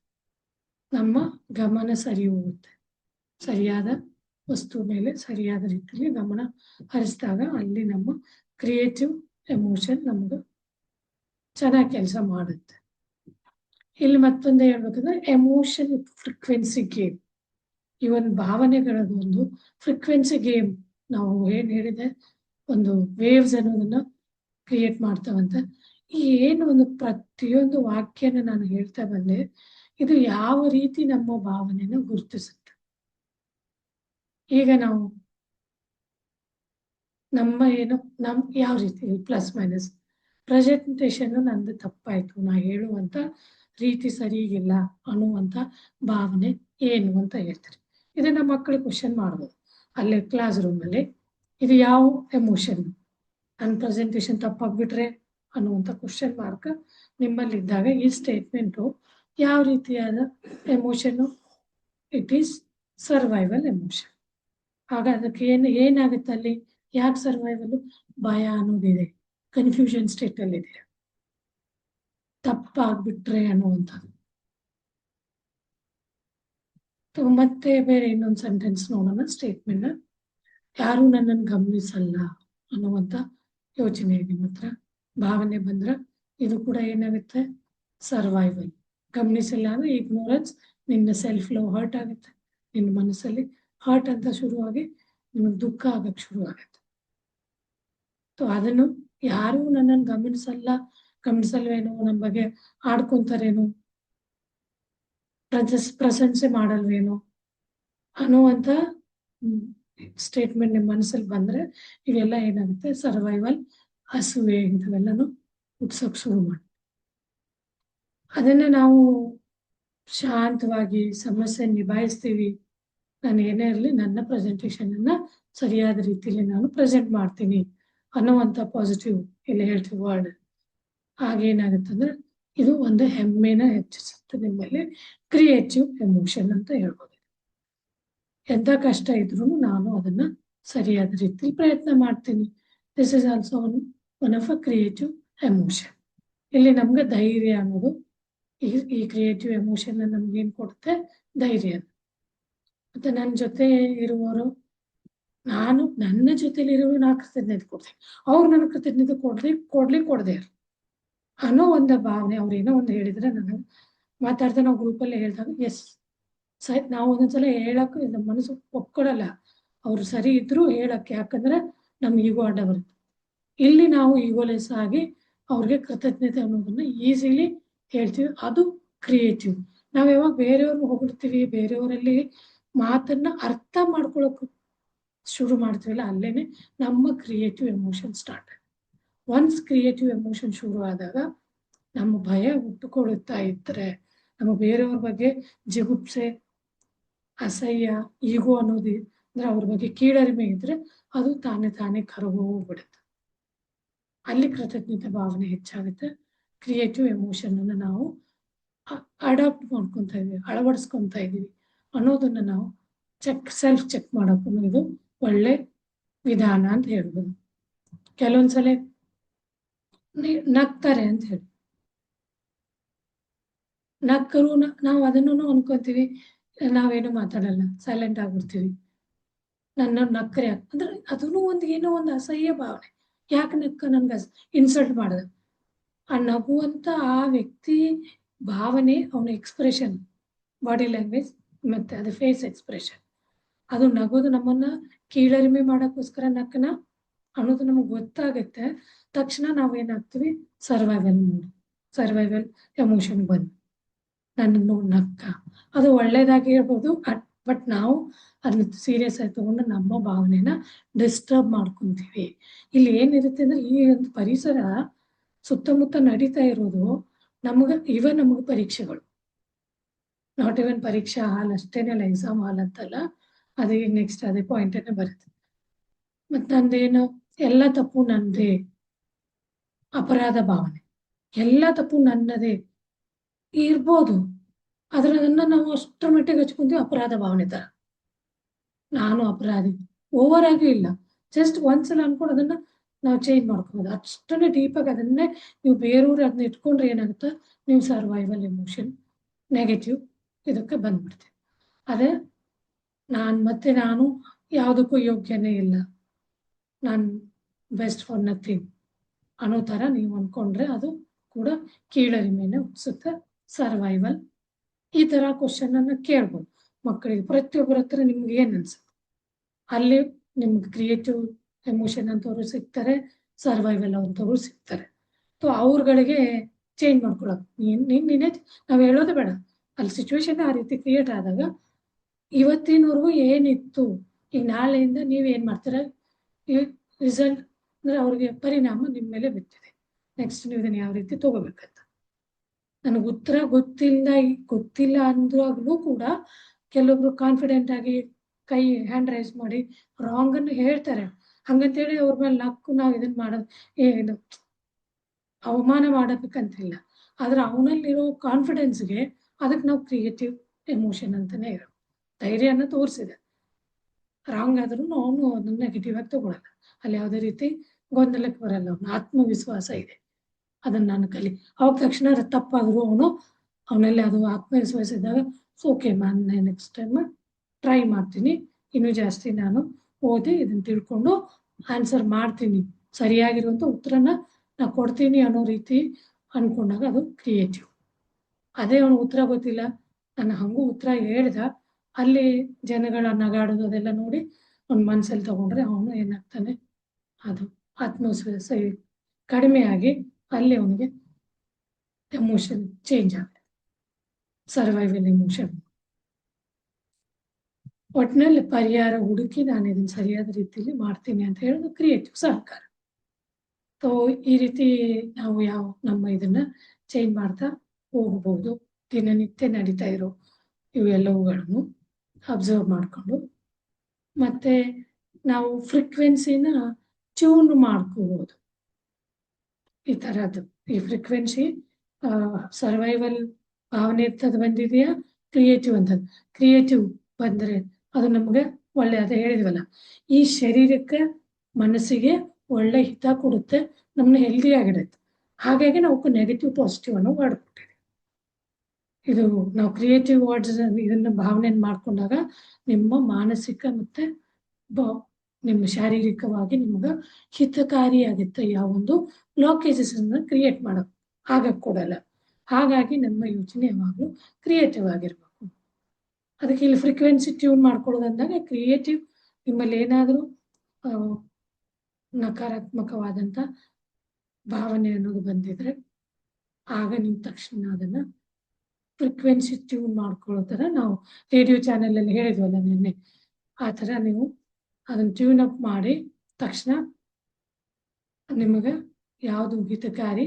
ನಮ್ಮ ಗಮನ ಸರಿ ಹೋಗುತ್ತೆ, ಸರಿಯಾದ ವಸ್ತು ಮೇಲೆ ಸರಿಯಾದ ರೀತಿಯಲ್ಲಿ ಗಮನ ಹರಿಸಿದಾಗ ಅಲ್ಲಿ ನಮ್ಮ ಕ್ರಿಯೇಟಿವ್ ಎಮೋಷನ್ ನಮ್ಗೆ ಚೆನ್ನಾಗಿ ಕೆಲಸ ಮಾಡುತ್ತೆ. ಇಲ್ಲಿ ಮತ್ತೊಂದು ಹೇಳ್ಬೇಕಂದ್ರೆ ಎಮೋಷನ್ ಫ್ರೀಕ್ವೆನ್ಸಿ ಗೇಮ್. ಈ ಒಂದು ಭಾವನೆಗಳದೊಂದು ಫ್ರೀಕ್ವೆನ್ಸಿ ಗೇಮ್. ನಾವು ಏನ್ ಹೇಳಿದೆ, ಒಂದು ವೇವ್ಸ್ ಅನ್ನೋದನ್ನ ಕ್ರಿಯೇಟ್ ಮಾಡ್ತಾವಂತ. ಈ ಏನು ಒಂದು ಪ್ರತಿಯೊಂದು ವಾಕ್ಯನ ನಾನು ಹೇಳ್ತಾ ಬಂದೆ, ಇದು ಯಾವ ರೀತಿ ನಮ್ಮ ಭಾವನೆನ ಗುರುತಿಸುತ್ತೆ. ಈಗ ನಾವು ಯಾವ ರೀತಿ ಪ್ಲಸ್ ಮೈನಸ್ ಪ್ರೆಸೆಂಟೇಷನ್ ನಂದು ತಪ್ಪಾಯ್ತು, ನಾ ಹೇಳುವಂತ ರೀತಿ ಸರಿಗಿಲ್ಲ ಅನ್ನುವಂಥ ಭಾವನೆ ಏನು ಅಂತ ಹೇಳ್ತಾರೆ. ಇದನ್ನ ಮಕ್ಕಳು ಕ್ವಶನ್ ಮಾಡ್ಬೋದು ಅಲ್ಲೇ ಕ್ಲಾಸ್ ರೂಮಲ್ಲಿ. ಇದು ಯಾವ ಎಮೋಷನ್, ನನ್ನ ಪ್ರೆಸೆಂಟೇಷನ್ ತಪ್ಪಾಗ್ಬಿಟ್ರೆ ಅನ್ನುವಂಥ ಕ್ವಶನ್ ಮಾರ್ಕ್ ನಿಮ್ಮಲ್ಲಿದ್ದಾಗ ಈ ಸ್ಟೇಟ್ಮೆಂಟು ಯಾವ ರೀತಿಯಾದ emotion, it is survival emotion. ಆಗ ಅದಕ್ಕೆ ಏನಾಗುತ್ತೆ ಅಲ್ಲಿ, ಯಾಕೆ ಸರ್ವೈವಲ್, ಭಯ ಅನ್ನೋದಿದೆ, ಕನ್ಫ್ಯೂಷನ್ ಸ್ಟೇಟ್ ಅಲ್ಲಿ ಇದೆ, ತಪ್ಪಾಗ್ಬಿಟ್ರೆ ಅನ್ನುವಂಥದ್ದು. ಮತ್ತೆ ಬೇರೆ ಇನ್ನೊಂದು ಸೆಂಟೆನ್ಸ್ ನೋಡೋಣ, ಸ್ಟೇಟ್ಮೆಂಟ್. ಯಾರು ನನ್ನನ್ನು ಗಮನಿಸಲ್ಲ ಅನ್ನುವಂಥ ಯೋಚನೆ ನಿಮ್ಮ ಹತ್ರ ಭಾವನೆ ಬಂದ್ರೆ ಇದು ಕೂಡ ಏನಾಗುತ್ತೆ, ಸರ್ವೈವಲ್. ಗಮನಿಸಿಲ್ಲ ಅಂದ್ರೆ ಇಗ್ನೋರೆನ್ಸ್, ನಿನ್ನ ಸೆಲ್ಫ್ ಲವ್ ಹರ್ಟ್ ಆಗುತ್ತೆ, ನಿನ್ನ ಮನಸ್ಸಲ್ಲಿ ಹರ್ಟ್ ಅಂತ ಶುರುವಾಗಿ ನಿಮಗೆ ದುಃಖ ಆಗಕ್ಕೆ ಶುರು ಆಗುತ್ತೆ. ಅದನ್ನು ಯಾರು ನನ್ನನ್ನು ಗಮನಿಸಲ್ವೇನೋ, ನಮ್ಮ ಬಗ್ಗೆ ಆಡ್ಕೊಂತಾರೇನೋ, ಪ್ರಶಂಸೆ ಮಾಡಲ್ವೇನೋ ಅನ್ನುವಂಥ ಸ್ಟೇಟ್ಮೆಂಟ್ ನಿಮ್ಮ ಮನಸ್ಸಲ್ಲಿ ಬಂದ್ರೆ ಇವೆಲ್ಲ ಏನಾಗುತ್ತೆ, ಸರ್ವೈವಲ್, ಹಸುವೆ ಇಂಥವೆಲ್ಲನೂ ಹುಟ್ಸೋಕ್ ಶುರು ಮಾಡಿ. ಅದನ್ನ ನಾವು ಶಾಂತವಾಗಿ ಸಮಸ್ಯೆ ನಿಭಾಯಿಸ್ತೀವಿ. ನಾನು ಏನೇ ಇರಲಿ ನನ್ನ ಪ್ರೆಸೆಂಟೇಷನ್ ಅನ್ನ ಸರಿಯಾದ ರೀತಿಯಲ್ಲಿ ನಾನು ಪ್ರೆಸೆಂಟ್ ಮಾಡ್ತೀನಿ ಅನ್ನುವಂಥ ಪಾಸಿಟಿವ್ ಇಲ್ಲಿ ಹೇಳ್ತೀವಿ ವರ್ಡ್. ಆಗೇನಾಗುತ್ತಂದ್ರೆ ಇದು ಒಂದು ಹೆಮ್ಮೆನ ಹೆಚ್ಚಿಸುತ್ತೆ ನಿಮ್ಮಲ್ಲಿ, ಕ್ರಿಯೇಟಿವ್ ಎಮೋಷನ್ ಅಂತ ಹೇಳ್ಬೋದು. ಎಂಥ ಕಷ್ಟ ಇದ್ರೂ ನಾನು ಅದನ್ನ ಸರಿಯಾದ ರೀತಿಯಲ್ಲಿ ಪ್ರಯತ್ನ ಮಾಡ್ತೀನಿ. This is also one of a creative emotion. ಇಲ್ಲಿ ನಮ್ಗೆ ಧೈರ್ಯ ಅನ್ನೋದು, ಈ ಕ್ರಿಯೇಟಿವ್ ಎಮೋಷನ್ ನಮ್ಗೆ ಏನ್ ಕೊಡುತ್ತೆ, ಧೈರ್ಯ. ಮತ್ತೆ ನನ್ನ ಜೊತೆ ಇರುವವರು, ನನ್ನ ಜೊತೆಲಿರೋರು ನಾ ಕೃತಜ್ಞತೆ ಕೊಡ್ತೀನಿ, ಅವ್ರು ನನ್ನ ಕೃತಜ್ಞತೆ ಕೊಡದೆ ಅನ್ನೋ ಒಂದು ಭಾವನೆ. ಅವ್ರು ಏನೋ ಒಂದು ಹೇಳಿದ್ರೆ ನನಗೆ ಮಾತಾಡ್ತಾ ನಾವು ಗ್ರೂಪಲ್ಲಿ ಹೇಳಿದಾಗ ಎಸ್ ನಾವು ಒಂದೊಂದ್ಸಲ ಹೇಳಕ್ ನಮ್ಮ ಮನಸ್ಸು ಒಪ್ಕೊಳ್ಳಲ್ಲ, ಅವ್ರು ಸರಿ ಇದ್ರು ಹೇಳಕ್ಕೆ, ಯಾಕಂದ್ರೆ ನಮ್ ಈಗೋ ಅಡ್ಡ ಬರುತ್ತೆ. ಇಲ್ಲಿ ನಾವು ಈಗೋಲೆಸ್ ಆಗಿ ಅವ್ರಿಗೆ ಕೃತಜ್ಞತೆ ಅನ್ನೋದನ್ನ ಈಸಿಲಿ ಹೇಳ್ತೀವಿ, ಅದು ಕ್ರಿಯೇಟಿವ್. ನಾವ್ ಯಾವಾಗ ಬೇರೆಯವ್ರನ್ನ ಹೊಗಳ್ತೀವಿ, ಬೇರೆಯವರಲ್ಲಿ ಮಾತನ್ನ ಅರ್ಥ ಮಾಡ್ಕೊಳಕ್ ಶುರು ಮಾಡ್ತೀವಲ್ಲ, ಅಲ್ಲೇನೆ ನಮ್ಮ creative emotion start. Once creative emotion ಶುರು ಆದಾಗ ನಮ್ಮ ಭಯ ಹುಟ್ಟುಕೊಳ್ಳುತ್ತಾ ಇದ್ರೆ, ನಮ್ಮ ಬೇರೆಯವ್ರ ಬಗ್ಗೆ ಜಿಗುಪ್ಸೆ, ಅಸಹ್ಯ, ಈಗೋ ಅನ್ನೋದು ಅಂದ್ರೆ ಅವ್ರ ಬಗ್ಗೆ ಕೀಳರಿಮೆ ಇದ್ರೆ ಅದು ತಾನೇ ಕರಗೋಗ್ಬಿಡುತ್ತೆ. ಅಲ್ಲಿ ಕೃತಜ್ಞತೆ ಭಾವನೆ ಹೆಚ್ಚಾಗುತ್ತೆ. ಕ್ರಿಯೇಟಿವ್ ಎಮೋಷನ್ ಅನ್ನ ನಾವು ಅಡಾಪ್ಟ್ ಮಾಡ್ಕೊತಾ ಇದೀವಿ, ಅಳವಡಿಸ್ಕೊತಾ ಇದೀವಿ ಅನ್ನೋದನ್ನ ನಾವು ಸೆಲ್ಫ್ ಚೆಕ್ ಮಾಡೋಕ್ಕೂ ಇದು ಒಳ್ಳೆ ವಿಧಾನ ಅಂತ ಹೇಳ್ಬೋದು. ಕೆಲವೊಂದ್ಸಲ ನಗ್ತಾರೆ ಅಂತ ಹೇಳಿ, ನಕ್ಕರು ನಾವು ಅದನ್ನು ಅನ್ಕೊಂತೀವಿ, ನಾವೇನು ಮಾತಾಡಲ್ಲ, ಸೈಲೆಂಟ್ ಆಗ್ಬಿಡ್ತೀವಿ. ನನ್ನ ನಕ್ಕರೆ ಅಂದ್ರೆ ಅದನ್ನು ಏನೋ ಒಂದು ಅಸಹ್ಯ ಭಾವನೆ. ಯಾಕೆ ನಕ್ಕ, ನನ್ಗೆ ಇನ್ಸಲ್ಟ್ ಮಾಡಿದ ಆ ನಗುವಂತ ಆ ವ್ಯಕ್ತಿ ಭಾವನೆ, ಅವನ ಎಕ್ಸ್ಪ್ರೆಷನ್, ಬಾಡಿ ಲ್ಯಾಂಗ್ವೇಜ್ ಮತ್ತೆ ಅದು ಫೇಸ್ ಎಕ್ಸ್ಪ್ರೆಷನ್, ಅದು ನಗೋದು ನಮ್ಮನ್ನ ಕೀಳರಿಮೆ ಮಾಡೋಕ್ಕೋಸ್ಕರ ನಕ್ಕನ ಅನ್ನೋದು ನಮಗೆ ಗೊತ್ತಾಗುತ್ತೆ. ತಕ್ಷಣ ನಾವೇನಾಗ್ತೀವಿ, ಸರ್ವೈವಲ್ ಎಮೋಷನ್ ಬಂದು ನನ್ನ ನಕ್ಕ, ಅದು ಒಳ್ಳೇದಾಗಿರ್ಬೋದು. ಬಟ್ ನಾವು ಅದನ್ನ ಸೀರಿಯಸ್ ಆಗಿ ತಗೊಂಡು ನಮ್ಮ ಭಾವನೆನ ಡಿಸ್ಟರ್ಬ್ ಮಾಡ್ಕೊಂತೀವಿ. ಇಲ್ಲಿ ಏನಿರುತ್ತೆ ಅಂದ್ರೆ, ಈ ಒಂದು ಪರಿಸರ ಸುತ್ತಮುತ್ತ ನಡೀತಾ ಇರೋದು ನಮಗೆ ಪರೀಕ್ಷೆಗಳು. ನಾಟ್ ಇವನ್ ಪರೀಕ್ಷಾ ಹಾಲ್ ಅಷ್ಟೇನೆಲ್ಲ, ಎಕ್ಸಾಮ್ ಹಾಲ್ ಅಂತಲ್ಲ, ಅದೇ ನೆಕ್ಸ್ಟ್ ಅದೇ ಪಾಯಿಂಟೇ ಬರುತ್ತೆ. ಮತ್ ನಂದೇನು, ಎಲ್ಲ ತಪ್ಪು ನಂದೇ, ಅಪರಾಧ ಭಾವನೆ, ಎಲ್ಲ ತಪ್ಪು ನನ್ನದೇ ಇರ್ಬೋದು, ಆದ್ರೆ ಅದನ್ನ ನಾವು ಅಷ್ಟರ ಮಟ್ಟಿಗೆ ಹಚ್ಕೊಂತೀವಿ ಅಪರಾಧ ಭಾವನೆ ತರ. ನಾನು ಅಪರಾಧಿ, ಓವರ್ ಆಗಿ ಇಲ್ಲ, ಜಸ್ಟ್ ಒಂದ್ಸಲ ಅನ್ಕೊಂಡು ಅದನ್ನ ನಾವು ಚೇಂಜ್ ಮಾಡ್ಕೋಬೋದು. ಅಷ್ಟನ್ನೇ ಡೀಪ್ ಆಗಿ ಅದನ್ನೇ ನೀವು ಬೇರೆಯವ್ರು ಅದನ್ನ ಇಟ್ಕೊಂಡ್ರೆ ಏನಾಗುತ್ತೆ, ನೀವು ಸರ್ವೈವಲ್ ಎಮೋಷನ್ ನೆಗೆಟಿವ್ ಇದಕ್ಕೆ ಬಂದ್ಬಿಡ್ತೀವಿ. ಅದೇ ನಾನು ಯಾವುದಕ್ಕೂ ಯೋಗ್ಯನೇ ಇಲ್ಲ, ನಾನು ಬೆಸ್ಟ್ ಫಾರ್ ನಥಿಂಗ್ ಅನ್ನೋ ತರ ನೀವು ಅನ್ಕೊಂಡ್ರೆ ಅದು ಕೂಡ ಕೀಳರಿಮೆನ ಹುಟ್ಟಿಸುತ್ತೆ. ಸರ್ವೈವಲ್ ಈ ತರ ಕ್ವಶನ್ ಅನ್ನ ಕೇಳ್ಬೋದು ಮಕ್ಕಳಿಗೆ. ಪ್ರತಿಯೊಬ್ಬರ ಹತ್ರ ನಿಮ್ಗೆ ಏನ್ ಅನ್ಸುತ್ತೆ, ಅಲ್ಲಿ ನಿಮ್ಗೆ ಕ್ರಿಯೇಟಿವ್ ಎಮೋಷನ್ ಅಂತವ್ರು ಸಿಗ್ತಾರೆ, ಸರ್ವೈವಲ್ ಅಂತವ್ರು ಸಿಗ್ತಾರೆ. ಸೊ ಅವ್ರಗಳಿಗೆ ಚೇಂಜ್ ಮಾಡ್ಕೊಳಕ್ ನೀನೇ ನಾವ್ ಹೇಳೋದು ಬೇಡ, ಅಲ್ಲಿ ಸಿಚುವೇಶನ್ ಆ ರೀತಿ ಕ್ರಿಯೇಟ್ ಆದಾಗ ಇವತ್ತಿನವರೆಗೂ ಏನಿತ್ತು, ಈಗ ನಾಳೆಯಿಂದ ನೀವ್ ಏನ್ ಮಾಡ್ತೀರ, ಈ ರಿಸಲ್ಟ್ ಅಂದ್ರೆ ಅವ್ರಿಗೆ ಪರಿಣಾಮ ನಿಮ್ ಮೇಲೆ ಬಿತ್ತಿದೆ. ನೆಕ್ಸ್ಟ್ ನೀವು ಇದನ್ನ ಯಾವ ರೀತಿ ತಗೋಬೇಕಂತ. ನನಗೆ ಉತ್ತರ ಗೊತ್ತಿಲ್ಲ ಅಂದ್ರಾಗ್ಲೂ ಕೂಡ ಕೆಲವೊಬ್ರು ಕಾನ್ಫಿಡೆಂಟ್ ಆಗಿ ಕೈ ಹ್ಯಾಂಡ್ ರೈಸ್ ಮಾಡಿ ರಾಂಗ್ ಅನ್ನು ಹೇಳ್ತಾರೆ. ಹಂಗಂತೇಳಿ ಅವ್ರ ಮೇಲೆ ನಾವು ಇದನ್ನ ಮಾಡೋದು ಏನು ಅವಮಾನ ಮಾಡೋದಕ್ಕಂತಿಲ್ಲ. ಆದ್ರೆ ಅವನಲ್ಲಿರೋ ಕಾನ್ಫಿಡೆನ್ಸ್ಗೆ ಅದಕ್ಕೆ ನಾವು ಕ್ರಿಯೇಟಿವ್ ಎಮೋಷನ್ ಅಂತಾನೆ ಇರೋ ಧೈರ್ಯನ ತೋರಿಸಿದೆ. ರಾಂಗ್ ಆದ್ರೂ ಅವನು ಅದನ್ನ ನೆಗೆಟಿವ್ ಆಗಿ ತಗೊಳಲ್ಲ, ಅಲ್ಲಿ ಯಾವುದೇ ರೀತಿ ಗೊಂದಲಕ್ಕೆ ಬರಲ್ಲ, ಅವನ ಆತ್ಮವಿಶ್ವಾಸ ಇದೆ. ಅದನ್ನ ನಾನು ಅವಾಗ ತಕ್ಷಣ ತಪ್ಪಾದ್ರು ಅವನಲ್ಲಿ ಅದು ಆತ್ಮವಿಶ್ವಾಸ ಇದ್ದಾಗ ಓಕೆ ನಾನು ನೆಕ್ಸ್ಟ್ ಟೈಮ್ ಟ್ರೈ ಮಾಡ್ತೀನಿ, ಇನ್ನೂ ಜಾಸ್ತಿ ನಾನು ಓದಿ ಇದನ್ನ ತಿಳ್ಕೊಂಡು ಆನ್ಸರ್ ಮಾಡ್ತೀನಿ, ಸರಿಯಾಗಿರುವಂತ ಉತ್ತರನ ನಾ ಕೊಡ್ತೀನಿ ಅನ್ನೋ ರೀತಿ ಅನ್ಕೊಂಡಾಗ ಅದು ಕ್ರಿಯೇಟಿವ್. ಅದೇ ಅವನು ಉತ್ತರ ಗೊತ್ತಿಲ್ಲ, ನಾನು ಹಂಗೂ ಉತ್ತರ ಹೇಳ್ದ, ಅಲ್ಲಿ ಜನಗಳ ನಗಾಡೋದು ಅದೆಲ್ಲ ನೋಡಿ ಅವ್ನ ಮನ್ಸಲ್ಲಿ ತಗೊಂಡ್ರೆ ಅವನು ಏನಾಗ್ತಾನೆ, ಅದು ಆತ್ಮವಿಶ್ವಾಸ ಕಡಿಮೆ ಆಗಿ ಅಲ್ಲಿ ಅವನಿಗೆ ಎಮೋಷನ್ ಚೇಂಜ್ ಆಗುತ್ತೆ, ಸರ್ವೈವಲ್ ಎಮೋಷನ್. ಒಟ್ಟಿನಲ್ಲಿ ಪರಿಹಾರ ಹುಡುಕಿ ನಾನು ಇದನ್ನ ಸರಿಯಾದ ರೀತಿಯಲ್ಲಿ ಮಾಡ್ತೀನಿ ಅಂತ ಹೇಳೋದು ಕ್ರಿಯೇಟಿವ್ ಸಹಕಾರ. ಸೊ ಈ ರೀತಿ ನಾವು ನಮ್ಮ ಇದನ್ನ ಚೇಂಜ್ ಮಾಡ್ತಾ ಹೋಗಬಹುದು. ದಿನನಿತ್ಯ ನಡೀತಾ ಇರೋ ಇವೆಲ್ಲವುಗಳನ್ನು ಅಬ್ಸರ್ವ್ ಮಾಡ್ಕೊಂಡು, ಮತ್ತೆ ನಾವು ಫ್ರೀಕ್ವೆನ್ಸಿನ ಟ್ಯೂನ್ ಮಾಡ್ಕೋಬಹುದು. ಈ ತರದ್ದು ಈ ಫ್ರೀಕ್ವೆನ್ಸಿ ಸರ್ವೈವಲ್ ಭಾವನೆ ಇರ್ತದ ಬಂದಿದೆಯಾ, ಕ್ರಿಯೇಟಿವ್ ಅಂತದ್ದು. ಕ್ರಿಯೇಟಿವ್ ಬಂದ್ರೆ ಅದು ನಮ್ಗೆ ಒಳ್ಳೆ, ಅದೇ ಹೇಳಿದ್ವಲ್ಲ, ಈ ಶರೀರಕ್ಕೆ ಮನಸ್ಸಿಗೆ ಒಳ್ಳೆ ಹಿತ ಕೊಡುತ್ತೆ, ನಮ್ಮನ್ನ ಹೆಲ್ದಿ ಆಗಿಡುತ್ತೆ. ಹಾಗಾಗಿ ನಾವು ನೆಗೆಟಿವ್ ಪಾಸಿಟಿವ್ ಅನ್ನೋ ವರ್ಡ್ ಕೊಟ್ಟಿದ್ದೀವಿ. ಇದು ನಾವು ಕ್ರಿಯೇಟಿವ್ ವರ್ಡ್ಸ್ ಇದನ್ನ ಭಾವನೆ ಮಾಡ್ಕೊಂಡಾಗ ನಿಮ್ಮ ಮಾನಸಿಕ ಮತ್ತೆ ನಿಮ್ಮ ಶಾರೀರಿಕವಾಗಿ ನಿಮ್ಗೆ ಹಿತಕಾರಿಯಾಗುತ್ತೆ. ಯಾವೊಂದು ಬ್ಲಾಕೇಜಸ್ ಅನ್ನ ಕ್ರಿಯೇಟ್ ಮಾಡೋದು ಆಗಕ್ ಕೊಡಲ್ಲ. ಹಾಗಾಗಿ ನಮ್ಮ ಯೋಚನೆ ಯಾವಾಗಲೂ ಕ್ರಿಯೇಟಿವ್ ಆಗಿರ್ಬೇಕು. ಅದಕ್ಕೆ ಇಲ್ಲಿ ಫ್ರೀಕ್ವೆನ್ಸಿ ಟ್ಯೂನ್ ಮಾಡ್ಕೊಳ್ಳೋದು ಅಂದಾಗ ಕ್ರಿಯೇಟಿವ್ ನಿಮ್ಮಲ್ಲಿ ಏನಾದರೂ ನಕಾರಾತ್ಮಕವಾದಂಥ ಭಾವನೆ ಅನ್ನೋದು ಬಂದಿದ್ರೆ ಆಗ ನೀವು ತಕ್ಷಣ ಅದನ್ನ ಫ್ರೀಕ್ವೆನ್ಸಿ ಟ್ಯೂನ್ ಮಾಡ್ಕೊಳ್ಳೋ ಥರ ನಾವು ರೇಡಿಯೋ ಚಾನೆಲಲ್ಲಿ ಹೇಳಿದ್ವಲ್ಲ ನಿನ್ನೆ, ಆ ಥರ ನೀವು ಅದನ್ನ ಟ್ಯೂನ್ ಅಪ್ ಮಾಡಿ ತಕ್ಷಣ ನಿಮಗೆ ಯಾವುದು ಹಿತಕಾರಿ,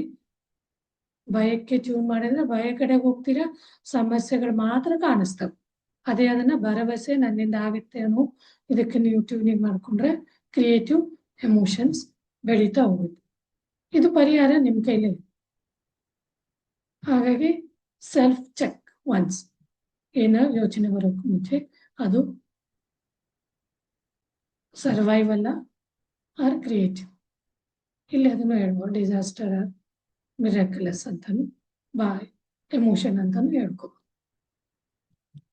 ಭಯಕ್ಕೆ ಟ್ಯೂನ್ ಮಾಡಿದ್ರೆ ಭಯ ಕಡೆಗೆ ಹೋಗ್ತೀರಾ, ಸಮಸ್ಯೆಗಳು ಮಾತ್ರ ಕಾಣಿಸ್ತವೆ. ಅದೇ ಅದನ್ನ ಭರವಸೆ ನನ್ನಿಂದ ಆಗುತ್ತೆ ಅನ್ನೋ ಇದಕ್ಕೆ ನೀವು ಟ್ಯೂನಿಂಗ್ ಮಾಡ್ಕೊಂಡ್ರೆ ಕ್ರಿಯೇಟಿವ್ ಎಮೋಷನ್ಸ್ ಬೆಳೀತಾ ಹೋಗುತ್ತೆ. ಇದು ಪರಿಹಾರ ನಿಮ್ಮ ಕೈಲಿ. ಹಾಗಾಗಿ ಸೆಲ್ಫ್ ಚೆಕ್ ಒನ್ಸ್, ಏನೋ ಯೋಚನೆ ಬರೋಕ್ಕೂ ಮುಂಚೆ ಅದು ಸರ್ವೈವಲ್ ಆರ್ ಕ್ರಿಯೇಟಿವ್. ಇಲ್ಲಿ ಅದನ್ನು ಹೇಳ್ಬೋದು ಡಿಸಾಸ್ಟರ್ ಆರ್ ಮಿರಾಕ್ಯುಲಸ್ ಅಂತಾನು ಎಮೋಷನ್ ಅಂತಾನು ಹೇಳ್ಕೋಬಹುದು.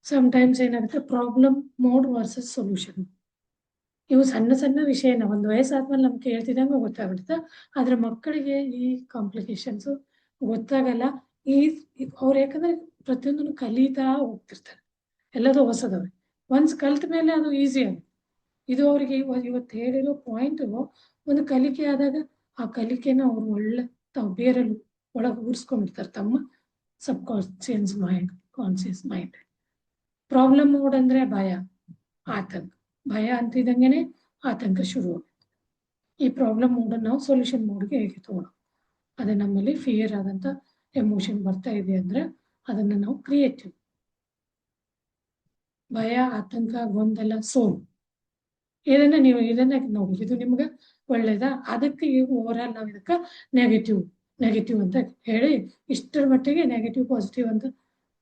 ಸಮ್ಟೈಮ್ಸ್ ಏನಾಗುತ್ತೆ, ಪ್ರಾಬ್ಲಮ್ ಮೋಡ್ ವರ್ಸಸ್ ಸೊಲ್ಯೂಷನ್. ಇವು ಸಣ್ಣ ಸಣ್ಣ ವಿಷಯನ ಒಂದು ವಯಸ್ಸಾದ್ಮೇಲೆ ನಮ್ಗೆ ಹೇಳ್ತಿದ್ದಂಗೆ ಗೊತ್ತಾಗ್ಬಿಡುತ್ತೆ. ಆದ್ರೆ ಮಕ್ಕಳಿಗೆ ಈ ಕಾಂಪ್ಲಿಕೇಶನ್ಸ್ ಗೊತ್ತಾಗಲ್ಲ. ಅವ್ರು ಯಾಕಂದ್ರೆ ಪ್ರತಿಯೊಂದನ್ನು ಕಲಿತಾ ಹೋಗ್ತಿರ್ತಾರೆ, ಎಲ್ಲದೂ ಹೊಸದವ್ರಿಗೆ. ಒನ್ಸ್ ಕಲ್ತ ಮೇಲೆ ಅದು ಈಸಿ ಆಗುತ್ತೆ. ಇದು ಅವರಿಗೆ ಇವತ್ತು ಹೇಳಿರೋ ಪಾಯಿಂಟ್ ಒಂದು ಕಲಿಕೆ ಆದಾಗ ಆ ಕಲಿಕೆನ ಅವ್ರು ಒಳ್ಳೆ ತಾವು ಬೇರೆಲ್ಲೂ ಒಳಗೆ ಊರಿಸ್ಕೊಂಡಿರ್ತಾರೆ ತಮ್ಮ subconscious mind, conscious mind. Problem mode ಅಂದ್ರೆ ಭಯ, ಆತಂಕ. ಭಯ ಅಂತಿದ್ದಂಗೆನೆ ಆತಂಕ ಶುರುವಾಗುತ್ತೆ. ಈ ಪ್ರಾಬ್ಲಮ್ ಮೋಡ್ ನಾವು ಸೊಲ್ಯೂಷನ್ ಮೋಡ್ಗೆ ಹೇಗೆ ತಗೊಳ್ಳೋದು? ಅದೇ ನಮ್ಮಲ್ಲಿ ಫಿಯರ್ ಆದಂತ ಎಮೋಷನ್ ಬರ್ತಾ ಇದೆ ಅಂದ್ರೆ ಅದನ್ನ ನಾವು ಕ್ರಿಯೇಟಿವ್, ಭಯ, ಆತಂಕ, ಗೊಂದಲ, ಸೋಲು, ಇದನ್ನ ನೀವು ಇದನ್ನ ನೋಡಿ ಇದು ನಿಮ್ಗೆ ಒಳ್ಳೇದಾ? ಅದಕ್ಕೆ ಓವರ್ ಆಲ್ ನಾವು ಇದಕ್ಕೆ ನೆಗೆಟಿವ್ ಅಂತ ಹೇಳಿ ಇಷ್ಟರ ಮಟ್ಟಿಗೆ ನೆಗೆಟಿವ್ ಪಾಸಿಟಿವ್ ಅಂತ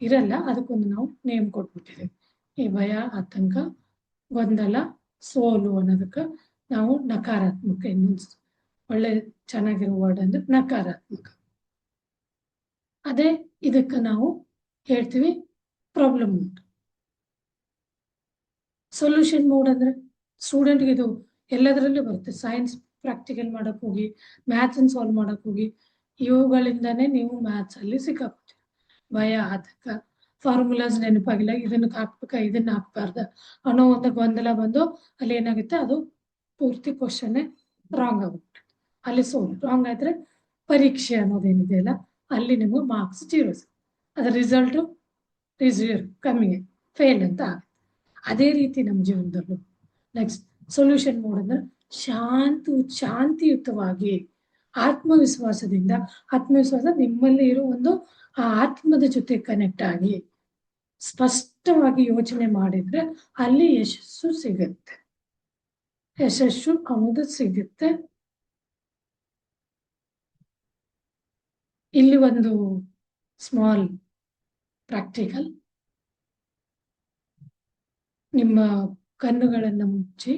ಇರಲ್ಲ. ಅದಕ್ಕೊಂದು ನಾವು ನೇಮ್ ಕೊಟ್ಬಿಟ್ಟಿದ್ದೀವಿ. ಈ ಭಯ, ಆತಂಕ, ಗೊಂದಲ, ಸೋಲು ಅನ್ನೋದಕ್ಕೆ ನಾವು ನಕಾರಾತ್ಮಕ, ಇನ್ನೊಂದು ಒಳ್ಳೆ ಚೆನ್ನಾಗಿರೋ ವರ್ಡ್ ಅಂದ್ರೆ ನಕಾರಾತ್ಮಕ. ಅದೇ ಇದಕ್ಕೆ ನಾವು ಹೇಳ್ತೀವಿ ಪ್ರಾಬ್ಲಮ್ ಮೋಡ್. ಸೊಲ್ಯೂಷನ್ ಮೋಡ್ ಅಂದ್ರೆ ಸ್ಟೂಡೆಂಟ್ಗೆ ಇದು ಎಲ್ಲದರಲ್ಲೂ ಬರುತ್ತೆ. ಸೈನ್ಸ್ ಪ್ರಾಕ್ಟಿಕಲ್ ಮಾಡಕ್ ಹೋಗಿ, ಮ್ಯಾಥ್ಸ್ ಸಾಲ್ವ್ ಮಾಡಕ್ ಹೋಗಿ, ಇವುಗಳಿಂದಾನೇ ನೀವು ಮ್ಯಾಥ್ಸ್ ಅಲ್ಲಿ ಸಿಕ್ಕಾಕೊಡ್ತೀವಿ. ಭಯ, ಆತಂಕ, ಫಾರ್ಮುಲಾಸ್ ನೆನಪಾಗಿಲ್ಲ, ಇದನ್ನ ಹಾಕ್ಬೇಕಾ ಇದನ್ನ ಹಾಕ್ಬಾರ್ದ ಅನ್ನೋ ಒಂದು ಗೊಂದಲ ಬಂದು ಅಲ್ಲಿ ಏನಾಗುತ್ತೆ, ಅದು ಪೂರ್ತಿ ಕ್ವಶನ್ ರಾಂಗ್ ಆಗುತ್ತೆ. ಅಲ್ಲಿ ಸೋಲು ರಾಂಗ್ ಆದ್ರೆ ಪರೀಕ್ಷೆ ಅನ್ನೋದೇನಿದೆಯಲ್ಲ ಅಲ್ಲಿ ನಿಮ್ಗೆ ಮಾರ್ಕ್ಸ್ 0, ಅದ್ರ ರಿಸಲ್ಟ್ ಕಮ್ಮಿ, ಫೇಲ್ ಅಂತ ಆಗುತ್ತೆ. ಅದೇ ರೀತಿ ನಮ್ಮ ಜೀವನದಲ್ಲೂ ನೆಕ್ಸ್ಟ್ ಸೊಲ್ಯೂಷನ್ ಮೋಡ್ ಅಂದ್ರೆ ಶಾಂತಿಯುತವಾಗಿ ಆತ್ಮವಿಶ್ವಾಸದಿಂದ, ಆತ್ಮವಿಶ್ವಾಸ ನಿಮ್ಮಲ್ಲಿ ಇರೋ ಒಂದು ಆ ಆತ್ಮದ ಜೊತೆ ಕನೆಕ್ಟ್ ಆಗಿ ಸ್ಪಷ್ಟವಾಗಿ ಯೋಚನೆ ಮಾಡಿದ್ರೆ ಅಲ್ಲಿ ಯಶಸ್ಸು ಸಿಗುತ್ತೆ. ಯಶಸ್ಸು ಅನ್ನೋದು ಸಿಗುತ್ತೆ. ಇಲ್ಲಿ ಒಂದು ಸ್ಮಾಲ್ ಪ್ರಾಕ್ಟಿಕಲ್. ನಿಮ್ಮ ಕಣ್ಣುಗಳನ್ನು ಮುಚ್ಚಿ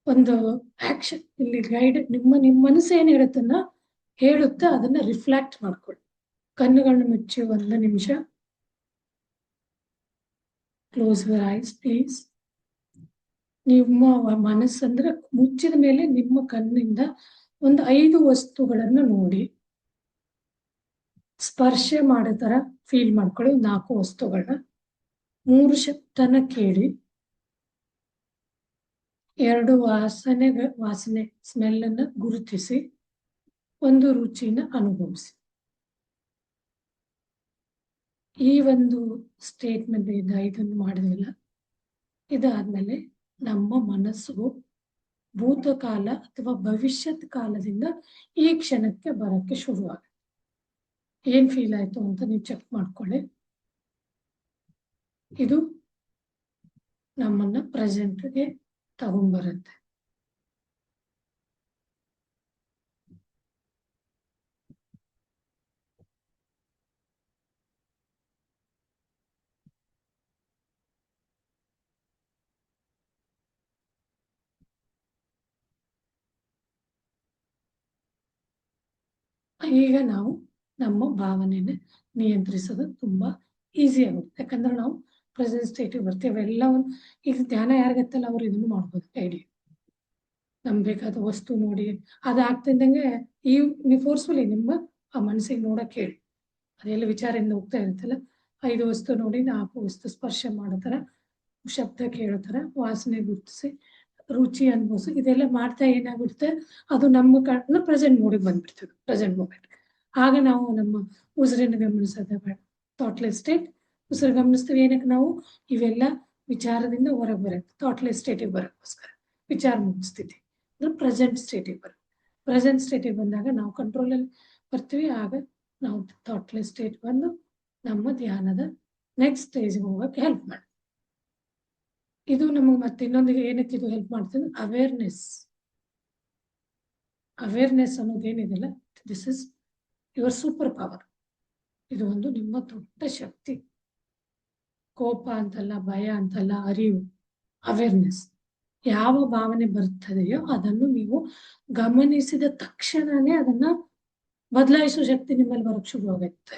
ಒಂದು ಆಕ್ಷನ್, ಇಲ್ಲಿ ಗೈಡ್ ನಿಮ್ಮ ಮನಸ್ಸು ಏನ್ ಹೇಳುತ್ತನ್ನ ಹೇಳುತ್ತಾ ಅದನ್ನ ರಿಫ್ಲೆಕ್ಟ್ ಮಾಡ್ಕೊಳ್ಳಿ. ಕಣ್ಣುಗಳನ್ನು ಮುಚ್ಚಿ 1 ನಿಮಿಷ. Close your eyes please. ನಿಮ್ಮ ಮನಸ್ಸಂದ್ರೆ ಮುಚ್ಚಿದ ಮೇಲೆ ನಿಮ್ಮ ಕಣ್ಣಿಂದ ಒಂದು 5 ವಸ್ತುಗಳನ್ನು ನೋಡಿ, ಸ್ಪರ್ಶ ಮಾಡೋ ತರ ಫೀಲ್ ಮಾಡ್ಕೊಳ್ಳಿ. 4 ವಸ್ತುಗಳನ್ನ, 3 ಶಬ್ದನ ಕೇಳಿ, 2 ವಾಸನೆ ಸ್ಮೆಲ್ ಅನ್ನ ಗುರುತಿಸಿ, 1 ರುಚಿನ ಅನುಭವಿಸಿ. ಈ ಒಂದು ಸ್ಟೇಟ್ಮೆಂಟ್ ಇದನ್ನು ಮಾಡಿದ್ವಿಲ್ಲ, ಇದಾದ್ಮೇಲೆ ನಮ್ಮ ಮನಸ್ಸು ಭೂತಕಾಲ ಅಥವಾ ಭವಿಷ್ಯತ್ ಕಾಲದಿಂದ ಈ ಕ್ಷಣಕ್ಕೆ ಬರಕ್ಕೆ ಶುರುವಾಗುತ್ತೆ. ಏನ್ ಫೀಲ್ ಆಯ್ತು ಅಂತ ನೀವು ಚೆಕ್ ಮಾಡ್ಕೊಳ್ಳಿ. ಇದು ನಮ್ಮನ್ನ ಪ್ರೆಸೆಂಟ್ಗೆ ತಗೊಂಡ್ಬರುತ್ತೆ. ಈಗ ನಾವು ನಮ್ಮ ಭಾವನೆನ ನಿಯಂತ್ರಿಸೋದು ತುಂಬಾ ಈಸಿ ಆಗುತ್ತೆ. ಯಾಕಂದ್ರೆ ನಾವು ಪ್ರೆಸೆಂಟ್ ಸ್ಟೇಟಿಗೆ ಬರ್ತೀವಿ. ಎಲ್ಲವನ್ನು ಈಗ ಧ್ಯಾನ ಯಾರಿಗತ್ತಲ್ಲ ಅವ್ರು ಇದನ್ನು ಮಾಡ್ಬೋದು. ಐಡಿಯಾ ನಮ್ಗೆ ಬೇಕಾದ ವಸ್ತು ನೋಡಿ ಅದಾಗ್ತಿದ್ದಂಗೆ ನೀವು ಫೋರ್ಸ್ಫುಲಿ ನಿಮ್ಮ ಆ ಮನಸ್ಸಿಗೆ ನೋಡಕ್ ಹೇಳಿ. ಅದೆಲ್ಲ ವಿಚಾರದಿಂದ ಹೋಗ್ತಾ ಇರುತ್ತಲ್ಲ 5 ವಸ್ತು ನೋಡಿ 4 ವಸ್ತು ಸ್ಪರ್ಶ ಮಾಡತರ, ಶಬ್ದ ಕೇಳತರ, ವಾಸನೆ ಗುರುತಿಸಿ, ರುಚಿ ಅನುಭವಿಸಿ. ಇದೆಲ್ಲ ಮಾಡ್ತಾ ಏನಾಗುತ್ತೆ, ಅದು ನಮ್ಮ ಕಣ್ಣ ಪ್ರೆಸೆಂಟ್ ಮೂಡಿಗೆ ಬಂದ್ಬಿಡ್ತದೆ, ಪ್ರೆಸೆಂಟ್ ಮೂಮೆಂಟ್. ಆಗ ನಾವು ನಮ್ಮ ಉಸಿರನ್ನು ಗಮನಿಸೋದೇ ಬೇಡ. Thoughtless state. ಉಸಿರು ಗಮನಿಸ್ತೀವಿ ಏನಕ್ಕೆ ನಾವು, ಇವೆಲ್ಲ ವಿಚಾರದಿಂದ ಹೊರಗೆ ಬರುತ್ತೆ. ಥಾಟ್ಲೆಸ್ ಸ್ಟೇಟಿಗೆ ಬರೋಕ್ಕೋಸ್ಕರ ವಿಚಾರ ಮುಗಿಸ್ತಿದ್ವಿ ಅಂದ್ರೆ ಪ್ರೆಸೆಂಟ್ ಸ್ಟೇಟಿಗೆ ಬರುತ್ತೆ. ಪ್ರೆಸೆಂಟ್ ಸ್ಟೇಟಿಗೆ ಬಂದಾಗ ನಾವು ಕಂಟ್ರೋಲಲ್ಲಿ ಬರ್ತೀವಿ. ಆಗ ನಾವು ಥಾಟ್ಲೆಸ್ ಸ್ಟೇಟ್ ಬಂದು ನಮ್ಮ ಧ್ಯಾನದ ನೆಕ್ಸ್ಟ್ ಸ್ಟೇಜ್ಗೆ ಹೋಗಕ್ಕೆ ಹೆಲ್ಪ್ ಮಾಡಿ. ಇದು ನಮಗೆ ಮತ್ತೆ ಇನ್ನೊಂದಿಗೆ ಏನಕ್ಕೆ ಇದು ಹೆಲ್ಪ್ ಮಾಡ್ತದೆ, ಅವೇರ್ನೆಸ್. ಅವೇರ್ನೆಸ್ ಅನ್ನೋದೇನಿದೆಯಲ್ಲ, this is your superpower. ಇದು ಒಂದು ನಿಮ್ಮ ದೊಡ್ಡ ಶಕ್ತಿ. ಕೋಪ ಅಂತಲ್ಲ, ಭಯ ಅಂತಲ್ಲ, ಅರಿವು, ಅವೇರ್ನೆಸ್. ಯಾವ ಭಾವನೆ ಬರ್ತದೆಯೋ ಅದನ್ನು ನೀವು ಗಮನಿಸಿದ ತಕ್ಷಣನೇ ಅದನ್ನ ಬದಲಾಯಿಸುವ ಶಕ್ತಿ ನಿಮ್ಮಲ್ಲಿ ಬರೋಕ್ ಶುರುವಾಗುತ್ತೆ.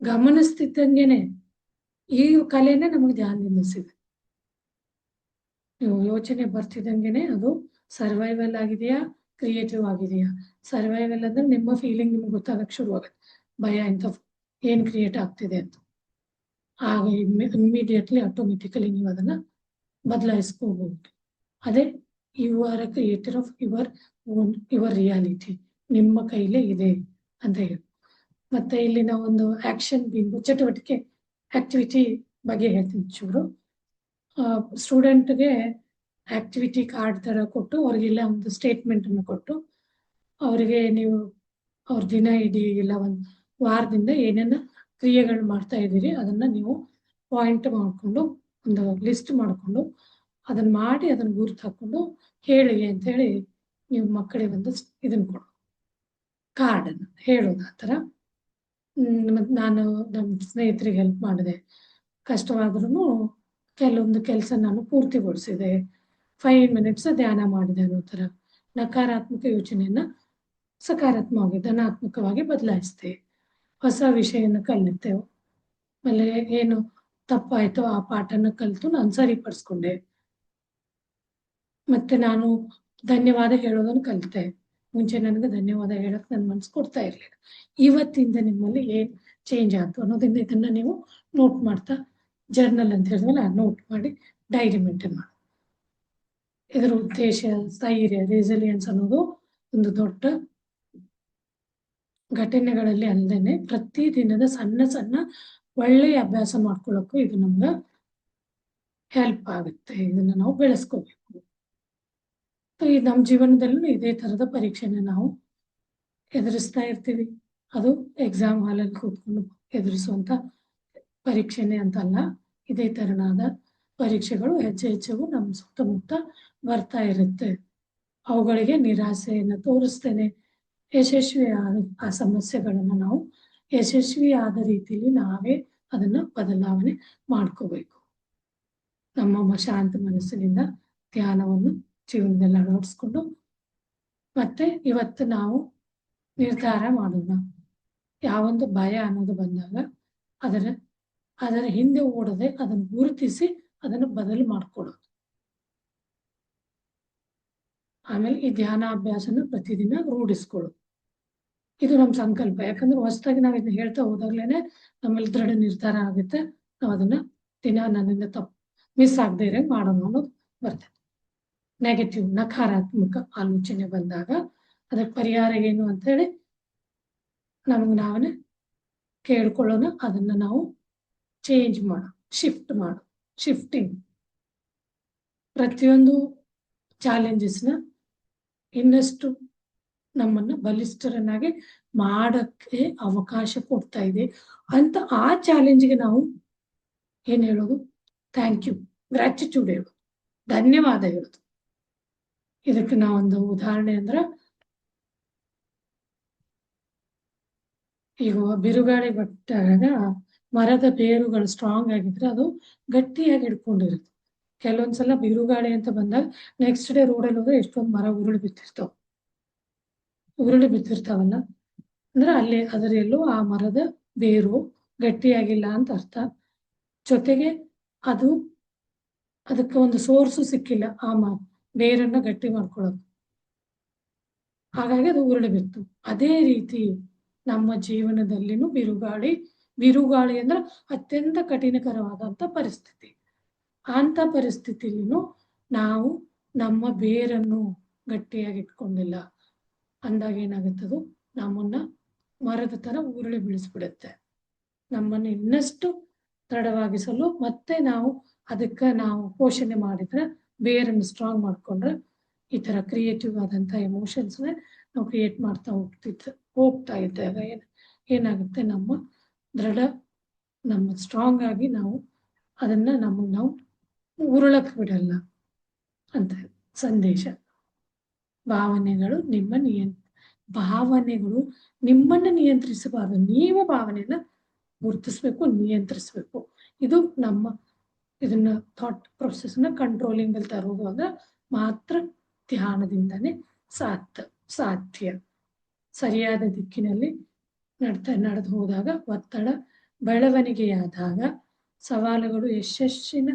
ಗಮನಿಸ್ತಿದ್ದಂಗೆನೆ ಈ ಕಲೆನೇ ನಮಗೆ ಧ್ಯಾನದಿಂದ ಸಿಗುತ್ತೆ. ನೀವು ಯೋಚನೆ ಬರ್ತಿದ್ದಂಗೆನೆ ಅದು ಸರ್ವೈವಲ್ ಆಗಿದೆಯಾ, ಕ್ರಿಯೇಟಿವ್ ಆಗಿದೆಯಾ. ಸರ್ವೈವಲ್ ಅಂದ್ರೆ ನಿಮ್ಮ ಫೀಲಿಂಗ್ ನಿಮ್ಗೆ ಗೊತ್ತಾಗಕ್ಕೆ ಶುರುವಾಗುತ್ತೆ. ಭಯ ಇಂಥ ಏನ್ ಕ್ರಿಯೇಟ್ ಆಗ್ತಿದೆ ಅಂತ. ಆಗ ಇಮ್ಮಿಡಿಯೇಟ್ಲಿ ಆಟೋಮೆಟಿಕಲಿ ನೀವು ಅದನ್ನ ಬದಲಾಯಿಸ್ಕೋಬಹುದು. ಅದೇ you are a creator of your reality. ನಿಮ್ಮ ಕೈಲೇ ಇದೆ ಅಂತ ಹೇಳಿ. ಮತ್ತೆ ಇಲ್ಲಿ ನಾವೊಂದು ಆಕ್ಷನ್ ಬಿಂದು ಚಟುವಟಿಕೆ ಆಕ್ಟಿವಿಟಿ ಬಗ್ಗೆ ಹೇಳ್ತೀನಿ ಚೂರು. ಸ್ಟೂಡೆಂಟ್ಗೆ ಆಕ್ಟಿವಿಟಿ ಕಾರ್ಡ್ ತರ ಕೊಟ್ಟು ಅವ್ರಿಗೆಲ್ಲ ಒಂದು ಸ್ಟೇಟ್ಮೆಂಟ್ ಅನ್ನು ಕೊಟ್ಟು ಅವರಿಗೆ ನೀವು ಅವ್ರ ದಿನ ಇಡೀ ಇಲ್ಲ ಒಂದು ವಾರದಿಂದ ಏನೇನ ಕ್ರಿಯೆಗಳು ಮಾಡ್ತಾ ಇದ್ದೀರಿ ಅದನ್ನ ನೀವು ಪಾಯಿಂಟ್ ಮಾಡಿಕೊಂಡು ಒಂದು ಲಿಸ್ಟ್ ಮಾಡಿಕೊಂಡು ಅದನ್ನ ಮಾಡಿ ಅದನ್ನ ಗುರುತು ಹಾಕೊಂಡು ಹೇಳಿ ಅಂತ ಹೇಳಿ ನೀವು ಮಕ್ಕಳಿಗೆ ಒಂದು ಇದನ್ನ ಕೊಡು, ಕಾರ್ಡನ್ನು ಹೇಳೋದು. ಆ ಥರ ಮತ್ತು ನಾನು ನಮ್ಮ ಸ್ನೇಹಿತರಿಗೆ ಹೆಲ್ಪ್ ಮಾಡಿದೆ. ಕಷ್ಟವಾದ್ರೂ ಕೆಲವೊಂದು ಕೆಲಸ ನಾನು ಪೂರ್ತಿಗೊಳಿಸಿದೆ. 5 ಮಿನಿಟ್ಸ್ ಧ್ಯಾನ ಮಾಡಿದೆ ಅನ್ನೋ ಥರ ನಕಾರಾತ್ಮಕ ಯೋಚನೆಯನ್ನ ಸಕಾರಾತ್ಮಕವಾಗಿ ಧನಾತ್ಮಕವಾಗಿ ಬದಲಾಯಿಸಿದೆ. ಹೊಸ ವಿಷಯನ ಕಲಿತೆವು. ಆಮೇಲೆ ಏನು ತಪ್ಪಾಯ್ತೋ ಆ ಪಾಠನ ಕಲಿತು ನಾನು ಸರಿಪಡಿಸ್ಕೊಂಡೆ. ಮತ್ತೆ ನಾನು ಧನ್ಯವಾದ ಹೇಳೋದನ್ನು ಕಲಿತೆ. ಮುಂಚೆ ನನಗೆ ಧನ್ಯವಾದ ಹೇಳಕ್ ನನ್ನ ಮನ್ಸು ಕೊಡ್ತಾ ಇರ್ಲಿಲ್ಲ. ಇವತ್ತಿಂದ ನಿಮ್ಮಲ್ಲಿ ಏನ್ ಚೇಂಜ್ ಆಯ್ತು ಅನ್ನೋದ್ರಿಂದ ಇದನ್ನ ನೀವು ನೋಟ್ ಮಾಡ್ತಾ, ಜರ್ನಲ್ ಅಂತ ಹೇಳಿದ್ಮೇಲೆ ನೋಟ್ ಮಾಡಿ ಡೈರಿ ಮೇಂಟೈನ್ ಮಾಡಿ. ಇದರ ಉದ್ದೇಶ ಸ್ಥೈರ್ಯ, ರೆಸಿಲಿಯನ್ಸ್ ಅನ್ನೋದು ಒಂದು ದೊಡ್ಡ ಘಟನೆಗಳಲ್ಲಿ ಅಲ್ಲದೇನೆ ಪ್ರತಿ ದಿನದ ಸಣ್ಣ ಸಣ್ಣ ಒಳ್ಳೆಯ ಅಭ್ಯಾಸ ಮಾಡ್ಕೊಳ್ಳೋಕ್ಕೂ ಇದು ನಮ್ಗೆ ಹೆಲ್ಪ್ ಆಗುತ್ತೆ. ಇದನ್ನ ನಾವು ಬೆಳೆಸ್ಕೋಬೇಕು. ಈ ನಮ್ಮ ಜೀವನದಲ್ಲೂ ಇದೇ ತರದ ಪರೀಕ್ಷೆನ ನಾವು ಎದುರಿಸ್ತಾ ಇರ್ತೀವಿ. ಅದು ಎಕ್ಸಾಮ್ ಹಾಲಲ್ಲಿ ಕೂತ್ಕೊಂಡು ಎದುರಿಸುವಂತ ಪರೀಕ್ಷೆನೆ ಅಂತಲ್ಲ. ಇದೇ ತರನಾದ ಪರೀಕ್ಷೆಗಳು ಹೆಚ್ಚು ನಮ್ಮ ಸುತ್ತಮುತ್ತ ಬರ್ತಾ ಇರುತ್ತೆ. ಅವುಗಳಿಗೆ ನಿರಾಸೆಯನ್ನು ತೋರಿಸ್ತೇನೆ ಯಶಸ್ವಿಯಾದ ಆ ಸಮಸ್ಯೆಗಳನ್ನ ನಾವು ಯಶಸ್ವಿಯಾದ ರೀತಿಯಲ್ಲಿ ನಾವೇ ಅದನ್ನ ಬದಲಾವಣೆ ಮಾಡ್ಕೋಬೇಕು. ನಮ್ಮ ಶಾಂತ ಮನಸ್ಸಿನಿಂದ ಧ್ಯಾನವನ್ನು ಜೀವನದಲ್ಲಿ ಅಳವಡಿಸ್ಕೊಂಡು ಮತ್ತೆ ಇವತ್ತು ನಾವು ನಿರ್ಧಾರ ಮಾಡೋಣ. ಯಾವೊಂದು ಭಯ ಅನ್ನೋದು ಬಂದಾಗ ಅದರ ಹಿಂದೆ ಓಡದೆ ಅದನ್ನು ಗುರುತಿಸಿ ಅದನ್ನು ಬದಲು ಮಾಡ್ಕೊಳ್ಳೋದು. ಆಮೇಲೆ ಈ ಧ್ಯಾನ ಅಭ್ಯಾಸನ ಪ್ರತಿದಿನ ರೂಢಿಸ್ಕೊಳ್ಳೋದು. ಇದು ನಮ್ಮ ಸಂಕಲ್ಪ. ಯಾಕಂದ್ರೆ ಹೊಸದಾಗಿ ನಾವು ಇದನ್ನ ಹೇಳ್ತಾ ಹೋದಾಗ್ಲೇನೆ ನಮ್ಮಲ್ಲಿ ದೃಢ ನಿರ್ಧಾರ ಆಗುತ್ತೆ. ನಾವು ಅದನ್ನ ದಿನ ನನ್ನಿಂದ ತಪ್ಪು ಮಿಸ್ ಆಗದೆ ಇರೋ ಮಾಡೋಣ ಅನ್ನೋದು ಬರ್ತದೆ. ನೆಗೆಟಿವ್ ನಕಾರಾತ್ಮಕ ಆಲೋಚನೆ ಬಂದಾಗ ಅದಕ್ಕೆ ಪರಿಹಾರ ಏನು ಅಂತ ಹೇಳಿ ನಮಗೆ ನಾವೇ ಕೇಳ್ಕೊಳ್ಳೋಣ. ಅದನ್ನ ನಾವು ಚೇಂಜ್ ಮಾಡೋ, ಶಿಫ್ಟಿಂಗ್. ಪ್ರತಿಯೊಂದು ಚಾಲೆಂಜಸ್ನ ಇನ್ನಷ್ಟು ನಮ್ಮನ್ನ ಬಲಿಷ್ಠರನ್ನಾಗಿ ಮಾಡಕ್ಕೆ ಅವಕಾಶ ಕೊಡ್ತಾ ಇದೆ ಅಂತ ಆ ಚಾಲೆಂಜ್ಗೆ ನಾವು ಏನ್ ಹೇಳೋದು, ಥ್ಯಾಂಕ್ ಯು, ಗ್ರಾಟಿಟ್ಯೂಡ್ ಹೇಳೋದು, ಧನ್ಯವಾದ ಹೇಳೋದು. ಇದಕ್ಕೆ ನಾವೊಂದು ಉದಾಹರಣೆ ಅಂದ್ರೆ, ಈಗ ಬಿರುಗಾಳಿ ಬಟ್ಟಾಗ ಮರದ ಬೇರುಗಳು ಸ್ಟ್ರಾಂಗ್ ಆಗಿದ್ರೆ ಅದು ಗಟ್ಟಿಯಾಗಿ ಹಿಡ್ಕೊಂಡಿರುತ್ತೆ. ಕೆಲವೊಂದ್ಸಲ ಬಿರುಗಾಳಿ ಅಂತ ಬಂದಾಗ ನೆಕ್ಸ್ಟ್ ಡೇ ರೋಡಲ್ಲಿ ಹೋದ್ರೆ ಎಷ್ಟೊಂದು ಮರ ಉರುಳಿ ಬಿತ್ತಿರ್ತಾವಲ್ಲ ಅಂದ್ರೆ ಅಲ್ಲಿ ಅದರೆಲ್ಲೂ ಆ ಮರದ ಬೇರು ಗಟ್ಟಿಯಾಗಿಲ್ಲ ಅಂತ ಅರ್ಥ. ಜೊತೆಗೆ ಅದಕ್ಕೆ ಒಂದು ಸೋರ್ಸು ಸಿಕ್ಕಿಲ್ಲ ಆ ಬೇರನ್ನ ಗಟ್ಟಿ ಮಾಡ್ಕೊಳ್ಳೋದು, ಹಾಗಾಗಿ ಅದು ಉರುಳಿ ಬಿತ್ತು. ಅದೇ ರೀತಿ ನಮ್ಮ ಜೀವನದಲ್ಲಿನೂ ಬಿರುಗಾಳಿ ಬಿರುಗಾಳಿ ಅಂದ್ರೆ ಅತ್ಯಂತ ಕಠಿಣಕರವಾದಂಥ ಪರಿಸ್ಥಿತಿ. ಅಂತ ಪರಿಸ್ಥಿತಿಲಿನೂ ನಾವು ನಮ್ಮ ಬೇರನ್ನು ಗಟ್ಟಿಯಾಗಿ ಇಟ್ಕೊಂಡಿಲ್ಲ ಅಂದಾಗ ಏನಾಗುತ್ತದು, ನಮ್ಮನ್ನ ಮರದ ತರ ಉರುಳಿ ಬೀಳಿಸ್ಬಿಡುತ್ತೆ. ನಮ್ಮನ್ನು ಇನ್ನಷ್ಟು ದೃಢವಾಗಿಸಲು ಮತ್ತೆ ನಾವು ಅದಕ್ಕೆ ನಾವು ಪೋಷಣೆ ಮಾಡಿದ್ರೆ, ಬೇರನ್ನು ಸ್ಟ್ರಾಂಗ್ ಮಾಡ್ಕೊಂಡ್ರೆ ಈ ತರ ಕ್ರಿಯೇಟಿವ್ ಆದಂಥ ಎಮೋಷನ್ಸ್ನ ನಾವು ಕ್ರಿಯೇಟ್ ಮಾಡ್ತಾ ಹೋಗ್ತಾ ಇದ್ದಾಗ ಏನಾಗುತ್ತೆ, ನಮ್ಮ ಸ್ಟ್ರಾಂಗ್ ಆಗಿ ನಾವು ಅದನ್ನ ನಮಗೆ ನಾವು ಉರುಳಕ್ ಬಿಡಲ್ಲ ಅಂತ ಸಂದೇಶ. ಭಾವನೆಗಳು ನಿಮ್ಮನ್ನು ನಿಯಂತ್ರಿಸಬಾರದು. ನೀವು ಭಾವನೆಯನ್ನ ಗುರುತಿಸ್ಬೇಕು, ನಿಯಂತ್ರಿಸ್ಬೇಕು. ಇದು ಇದನ್ನ ಥಾಟ್ ಪ್ರೊಸೆಸ್ನ ಕಂಟ್ರೋಲಿಂಗ್ ಅಲ್ಲಿ ತರೋದು ಅಂದ್ರೆ ಮಾತ್ರ ಧ್ಯಾನದಿಂದನೇ ಸಾಧ್ಯ. ಸರಿಯಾದ ದಿಕ್ಕಿನಲ್ಲಿ ನಡೆದು ಹೋದಾಗ, ಒತ್ತಡ ಬೆಳವಣಿಗೆಯಾದಾಗ ಸವಾಲುಗಳು ಯಶಸ್ಸಿನ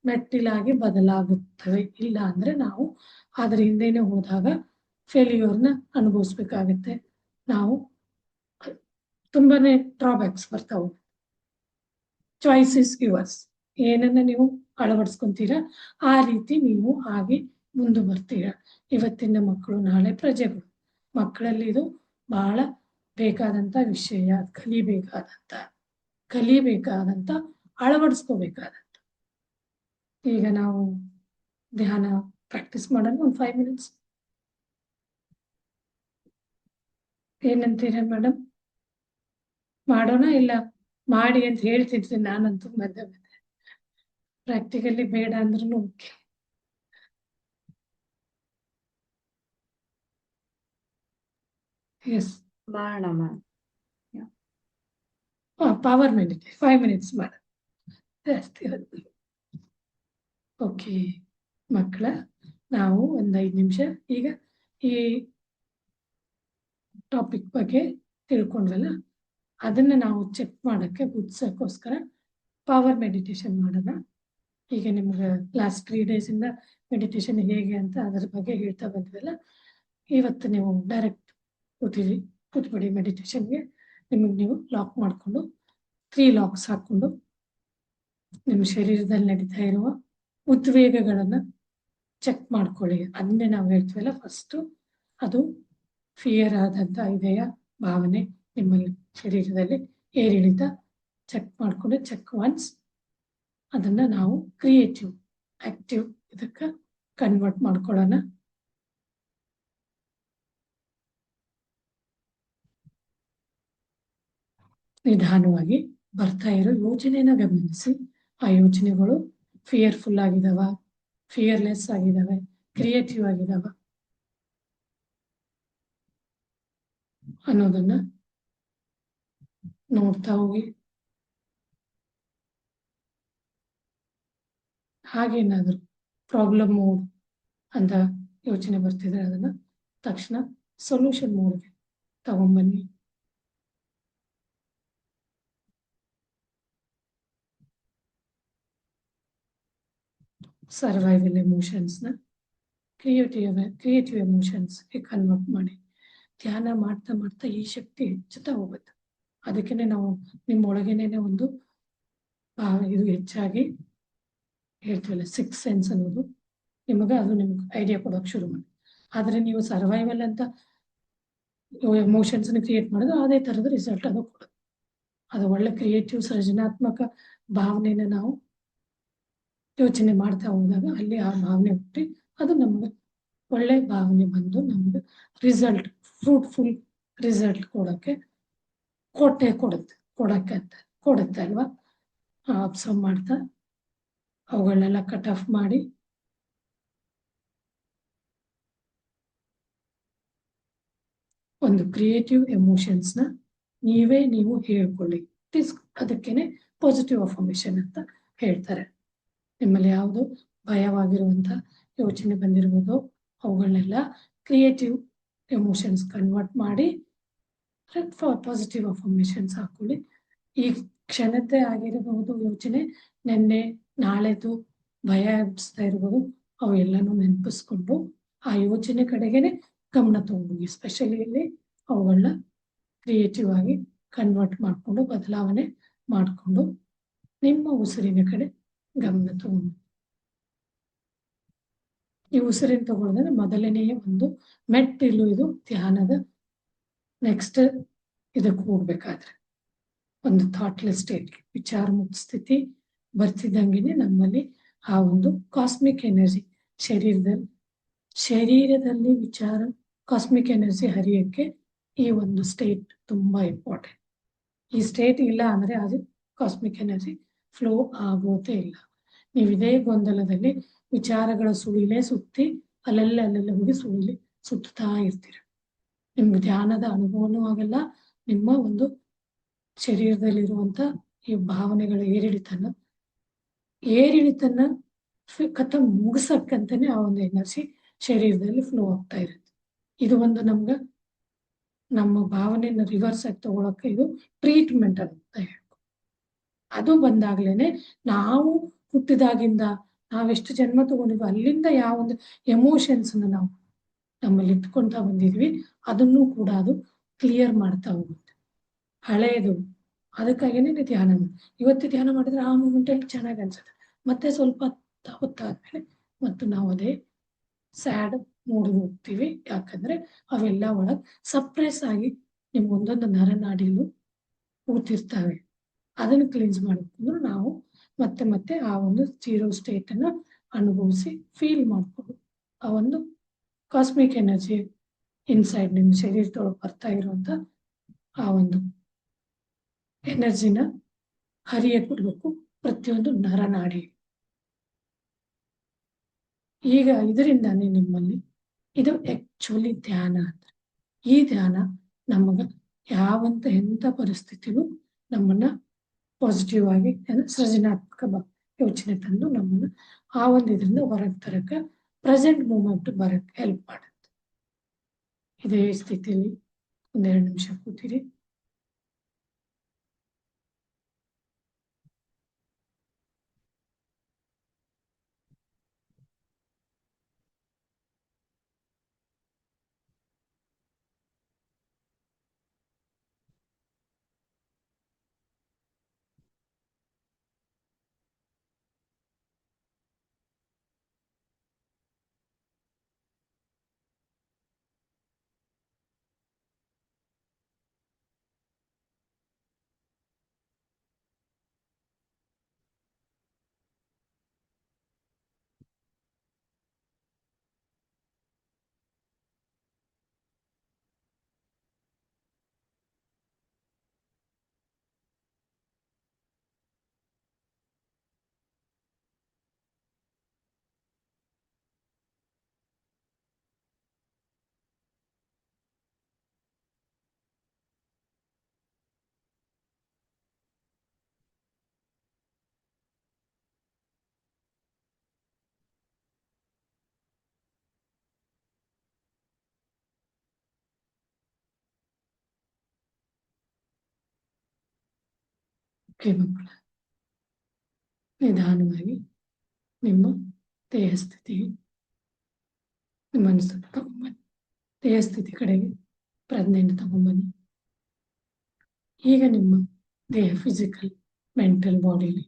ಮೆಟ್ಟಿಲಾಗಿ ಬದಲಾಗುತ್ತವೆ. ಇಲ್ಲ ಅಂದ್ರೆ ನಾವು ಅದ್ರ ಹಿಂದೆನೆ ಹೋದಾಗ ಫೇಲ್ಯೂರ್ನ ಅನುಭವಿಸ್ಬೇಕಾಗತ್ತೆ. ನಾವು ತುಂಬಾನೇ ಡ್ರಾಬ್ಯಾಕ್ಸ್ ಬರ್ತಾವೆ. Choice is yours. ಏನನ್ನ ನೀವು ಅಳವಡಿಸ್ಕೊಂತೀರಾ ಆ ರೀತಿ ನೀವು ಹಾಗೆ ಮುಂದೆ ಬರ್ತೀರಾ. ಇವತ್ತಿನ ಮಕ್ಕಳು ನಾಳೆ ಪ್ರಜೆಗಳು. ಮಕ್ಕಳಲ್ಲಿ ಇದು ಬಹಳ ಬೇಕಾದಂತ ವಿಷಯ, ಕಲಿಬೇಕಾದಂತ ಅಳವಡಿಸ್ಕೋಬೇಕಾದಂತ. ಈಗ ನಾವು ಧ್ಯಾನ ಪ್ರಾಕ್ಟೀಸ್ ಮಾಡೋಣ, ಒಂದು 5 minutes. ಏನಂತೀರ ಮೇಡಮ್? ಮಾಡೋಣ ಇಲ್ಲ ಮಾಡಿ ಅಂತ ಹೇಳ್ತಿದ್ವಿ. ನಾನಂತೂ ಮಧ್ಯೆ ಪ್ರಾಕ್ಟಿಕಲಿ ಬೇಡ ಅಂದ್ರೂ ಓಕೆ. ಎಸ್ ಮಾಡೋಣ. ಪವರ್ ಮೆಡಿಟೇಷನ್ 5 minutes ಮಾಡ ಜಾಸ್ತಿ. ಓಕೆ ಮಕ್ಕಳ, ನಾವು ಒಂದು 5 ನಿಮಿಷ ಈಗ ಈ ಟಾಪಿಕ್ ಬಗ್ಗೆ ತಿಳ್ಕೊಂಡ್ವಲ್ಲ, ಅದನ್ನ ನಾವು ಚೆಕ್ ಮಾಡಕ್ಕೆ ಗುರ್ತಿಸೋಕ್ಕೋಸ್ಕರ ಪವರ್ ಮೆಡಿಟೇಷನ್ ಮಾಡೋಣ. ಈಗ ನಿಮ್ಗೆ ಲಾಸ್ಟ್ 3 days ಇಂದ ಮೆಡಿಟೇಷನ್ ಹೇಗೆ ಅಂತ ಅದರ ಬಗ್ಗೆ ಹೇಳ್ತಾ ಬಂದ್ವಲ್ಲ, ಇವತ್ತು ನೀವು ಡೈರೆಕ್ಟ್ ಕೂತ್ಬಿಡಿ ಮೆಡಿಟೇಷನ್ಗೆ. ನಿಮಗೆ ನೀವು ಲಾಕ್ ಮಾಡಿಕೊಂಡು 3 locks ಹಾಕೊಂಡು ನಿಮ್ಮ ಶರೀರದಲ್ಲಿ ನಡೀತಾ ಇರುವ ಉದ್ವೇಗಗಳನ್ನ ಚೆಕ್ ಮಾಡ್ಕೊಳ್ಳಿ. ಅದನ್ನೇ ನಾವು ಹೇಳ್ತೀವಲ್ಲ, ಫಸ್ಟು ಅದು ಫಿಯರ್ ಆದಂಥ ಇದೆಯಾ ಭಾವನೆ ನಿಮ್ಮಲ್ಲಿ ಶರೀರದಲ್ಲಿ ಏರಿಳಿತ ಚೆಕ್ ಮಾಡಿಕೊಂಡು, ಚೆಕ್ ಒನ್ಸ್ ಅದನ್ನ ನಾವು ಕ್ರಿಯೇಟಿವ್ ಆಕ್ಟಿವ್ ಇದಕ್ಕೆ ಕನ್ವರ್ಟ್ ಮಾಡ್ಕೊಳ್ಳೋಣ. ನಿಧಾನವಾಗಿ ಬರ್ತಾ ಇರೋ ಯೋಚನೆನ ಗಮನಿಸಿ. ಆ ಯೋಚನೆಗಳು ಫಿಯರ್ಫುಲ್ ಆಗಿದಾವ, ಫಿಯರ್ಲೆಸ್ ಆಗಿದಾವೆ, ಕ್ರಿಯೇಟಿವ್ ಆಗಿದಾವ ಅನ್ನೋದನ್ನ ನೋಡ್ತಾ ಹೋಗಿ. ಹಾಗೇನಾದ್ರು ಪ್ರಾಬ್ಲಮ್ ಮೋಡ್ ಅಂತ ಯೋಚನೆ ಬರ್ತಿದ್ರೆ ಅದನ್ನ ತಕ್ಷಣ ಸೊಲ್ಯೂಷನ್ ಮೋಡ್ಗೆ ತಗೊಂಡ್ಬನ್ನಿ. ಸರ್ವೈವಲ್ ಎಮೋಷನ್ಸ್ನ ಕ್ರಿಯೇಟಿವ್ ಎಮೋಷನ್ಸ್ಗೆ ಕನ್ವರ್ಟ್ ಮಾಡಿ. ಧ್ಯಾನ ಮಾಡ್ತಾ ಮಾಡ್ತಾ ಈ ಶಕ್ತಿ ಹೆಚ್ಚುತ್ತಾ ಹೋಗುತ್ತೆ. ಅದಕ್ಕೇನೆ ನಾವು ನಿಮ್ಮೊಳಗೇನೆ ಒಂದು ಇದು ಹೆಚ್ಚಾಗಿ ಹೇಳ್ತೀವಲ್ಲ, 6th sense ಅನ್ನೋದು ನಿಮಗೆ ಐಡಿಯಾ ಕೊಡೋಕೆ ಶುರು ಮಾಡಿ. ಆದ್ರೆ ನೀವು ಸರ್ವೈವಲ್ ಅಂತ ಎಮೋಷನ್ಸ್ನ ಕ್ರಿಯೇಟ್ ಮಾಡಿದ್ರೆ ಅದೇ ಥರದ ರಿಸಲ್ಟ್ ಅದು ಕೊಡುತ್ತೆ. ಅದು ಒಳ್ಳೆ ಕ್ರಿಯೇಟಿವ್ ಸೃಜನಾತ್ಮಕ ಭಾವನೆನ ನಾವು ಯೋಚನೆ ಮಾಡ್ತಾ ಹೋದಾಗ ಅಲ್ಲಿ ಆ ಭಾವನೆ ಹುಟ್ಟಿ ಅದು ನಮ್ಗೆ ಒಳ್ಳೆ ಭಾವನೆ ಬಂದು ನಮ್ಗೆ ರಿಸಲ್ಟ್, ಫ್ರೂಟ್ಫುಲ್ ರಿಸಲ್ಟ್ ಕೊಡುತ್ತೆ ಅಲ್ವಾ. ಅಬ್ಸರ್ವ್ ಮಾಡ್ತಾ ಅವುಗಳನ್ನೆಲ್ಲ ಕಟ್ ಆಫ್ ಮಾಡಿ ಒಂದು ಕ್ರಿಯೇಟಿವ್ ಎಮೋಷನ್ಸ್ನ ನೀವು ಹೇಳ್ಕೊಳ್ಳಿ. ಅದಕ್ಕೇನೆ ಪಾಸಿಟಿವ್ ಅಫರ್ಮೇಷನ್ ಅಂತ ಹೇಳ್ತಾರೆ. ನಿಮ್ಮಲ್ಲಿ ಯಾವುದು ಭಯವಾಗಿರುವಂಥ ಯೋಚನೆ ಬಂದಿರ್ಬೋದು ಅವುಗಳನ್ನೆಲ್ಲ ಕ್ರಿಯೇಟಿವ್ ಎಮೋಷನ್ಸ್ ಕನ್ವರ್ಟ್ ಮಾಡಿ ಪಾಸಿಟಿವ್ ಅಫರ್ಮೇಷನ್ಸ್ ಹಾಕೊಳ್ಳಿ. ಈ ಕ್ಷಣತೆ ಆಗಿರಬಹುದು ಯೋಚನೆ, ನಿನ್ನೆ ನಾಳೆದು ಭಯ ಎಬ್ಬಿಸ್ತಾ ಇರ್ಬೋದು, ಅವೆಲ್ಲನೂ ನೆನಪಿಸ್ಕೊಂಡು ಆ ಯೋಚನೆ ಕಡೆಗೇನೆ ಗಮನ ತಗೊಂಡೋಗಿ. ಸ್ಪೆಷಲಿ ಇಲ್ಲಿ ಅವುಗಳನ್ನ ಕ್ರಿಯೇಟಿವ್ ಆಗಿ ಕನ್ವರ್ಟ್ ಮಾಡಿಕೊಂಡು ಬದಲಾವಣೆ ಮಾಡಿಕೊಂಡು ನಿಮ್ಮ ಉಸಿರಿನ ಕಡೆ ಗಮನ ತಗೊಂಡು ಈ ಉಸಿರಿನ ತಗೊಳ್ಳೋದ್ರೆ ಮೊದಲನೆಯ ಒಂದು ಮೆಟ್ಟಿಲು ಇದು ಧ್ಯಾನದ. ನೆಕ್ಸ್ಟ್ ಇದಕ್ಕೆ ಹೋಗ್ಬೇಕಾದ್ರೆ ಒಂದು ಥಾಟ್ಲೆಸ್ ಸ್ಟೇಟ್, ವಿಚಾರ ಮುಕ್ತ ಸ್ಥಿತಿ ಬರ್ತಿದ್ದಂಗೆ ನಮ್ಮಲ್ಲಿ ಆ ಒಂದು ಕಾಸ್ಮಿಕ್ ಎನರ್ಜಿ ಶರೀರದಲ್ಲಿ ವಿಚಾರ ಕಾಸ್ಮಿಕ್ ಎನರ್ಜಿ ಹರಿಯಕ್ಕೆ ಈ ಒಂದು ಸ್ಟೇಟ್ ತುಂಬಾ ಇಂಪಾರ್ಟೆಂಟ್. ಈ ಸ್ಟೇಟ್ ಇಲ್ಲ ಅಂದ್ರೆ ಅದು ಕಾಸ್ಮಿಕ್ ಎನರ್ಜಿ ಫ್ಲೋ ಆಗೋದೇ ಇಲ್ಲ. ನೀವು ಇದೇ ಗೊಂದಲದಲ್ಲಿ ವಿಚಾರಗಳ ಸುಳಿಲೇ ಸುತ್ತಿ ಅಲ್ಲೆಲ್ಲ ಹೋಗಿ ಸುತ್ತಾ ಇರ್ತೀರ. ನಿಮ್ಗೆ ಧ್ಯಾನದ ಅನುಭವನೂ ಆಗಲ್ಲ. ನಿಮ್ಮ ಒಂದು ಶರೀರದಲ್ಲಿರುವಂತ ಈ ಭಾವನೆಗಳ ಏರಿಳಿತನ ಕಥ ಮುಗಿಸಕ್ಕಂತಾನೆ ಆ ಒಂದು ಎನರ್ಜಿ ಶರೀರದಲ್ಲಿ ಫ್ಲೋ ಆಗ್ತಾ ಇರುತ್ತೆ. ಇದು ಒಂದು ನಮ್ಮ ಭಾವನೆಯನ್ನ ರಿವರ್ಸ್ ಆಗಿ ತಗೊಳಕ್ಕೆ ಇದು ಟ್ರೀಟ್ಮೆಂಟ್ ಅಂತ ಹೇಳ್ಕೊ. ಅದು ಬಂದಾಗ್ಲೇನೆ ನಾವು ಹುಟ್ಟಿದಾಗಿಂದ ನಾವೆಷ್ಟು ಜನ್ಮ ತಗೊಂಡಿದ್ವಿ ಅಲ್ಲಿಂದ ಯಾವೊಂದು ಎಮೋಷನ್ಸ್ ನಾವು ನಮ್ಮಲ್ಲಿ ಇಟ್ಕೊಂತ ಬಂದಿದ್ವಿ ಅದನ್ನು ಕೂಡ ಅದು ಕ್ಲಿಯರ್ ಮಾಡ್ತಾ ಹೋಗುತ್ತೆ. ಹಳೆಯದು ಅದಕ್ಕಾಗಿನೇ ಧ್ಯಾನ ಇವತ್ತು ಧ್ಯಾನ ಮಾಡಿದ್ರೆ ಆ ಮೂಮೆಂಟಲ್ಲಿ ಚೆನ್ನಾಗಿ ಅನ್ಸುತ್ತೆ. ಮತ್ತೆ ಸ್ವಲ್ಪ ಹೊತ್ತಾದ್ಮೇಲೆ ಮತ್ತು ನಾವು ಅದೇ ಸ್ಯಾಡ್ ಮೂಡಿಗೆ ಹೋಗ್ತೀವಿ. ಯಾಕಂದ್ರೆ ಅವೆಲ್ಲ ಒಳಗೆ ಸಪ್ರೆಸ್ ಆಗಿ ನಿಮ್ ಒಂದೊಂದು ನರನಾಡಿಲು ಕೂತಿರ್ತವೆ. ಅದನ್ನು ಕ್ಲೀನ್ಸ್ ಮಾಡಿಕೊಂಡು ನಾವು ಮತ್ತೆ ಆ ಒಂದು ಜೀರೋ ಸ್ಟೇಟ್ ಅನ್ನ ಅನುಭವಿಸಿ ಫೀಲ್ ಮಾಡ್ಕೊಂಡು ಆ ಒಂದು ಕಾಸ್ಮಿಕ್ ಎನರ್ಜಿ ಇನ್ಸೈಡ್ ನಿಮ್ಮ ಶರೀರದೊಳಗೆ ಬರ್ತಾ ಇರುವಂತ ಆ ಒಂದು ಎನರ್ಜಿನ ಹರಿಯಕ್ಕೆ ಬಿಡ್ಬೇಕು ಪ್ರತಿಯೊಂದು ನರನಾಡಿ. ಈಗ ಇದರಿಂದಾನೇ ನಿಮ್ಮಲ್ಲಿ ಇದು ಆಕ್ಚುಲಿ ಧ್ಯಾನ ಅಂದ್ರೆ. ಈ ಧ್ಯಾನ ನಮಗ ಎಂಥ ಪರಿಸ್ಥಿತಿನೂ ನಮ್ಮನ್ನ ಪಾಸಿಟಿವ್ ಆಗಿ ಸೃಜನಾತ್ಮಕ ಯೋಚನೆ ತಂದು ನಮ್ಮನ್ನ ಆ ಒಂದು ಇದರಿಂದ ಹೊರಗೆ ತರಕ ಪ್ರೆಸೆಂಟ್ ಮೂಮೆಂಟ್ ಬರಕ್ಕೆ ಹೆಲ್ಪ್ ಮಾಡುತ್ತೆ. ಇದೇ ಸ್ಥಿತಿಯಲ್ಲಿ 2 ನಿಮಿಷ ಕೂತಿರಿ. ಓಕೆ ಮಕ್ಕಳ, ನಿಧಾನವಾಗಿ ನಿಮ್ಮ ದೇಹ ಸ್ಥಿತಿ ನಿಮ್ಮ ಮನಸ್ಸನ್ನು ತಗೊಂಬನ್ನಿ. ದೇಹ ಸ್ಥಿತಿ ಕಡೆಗೆ ಪ್ರಜ್ಞೆಯನ್ನು ತಗೊಂಬನ್ನಿ. ಈಗ ನಿಮ್ಮ ದೇಹ ಫಿಸಿಕಲ್ ಮೆಂಟಲ್ ಬಾಡಿಲಿ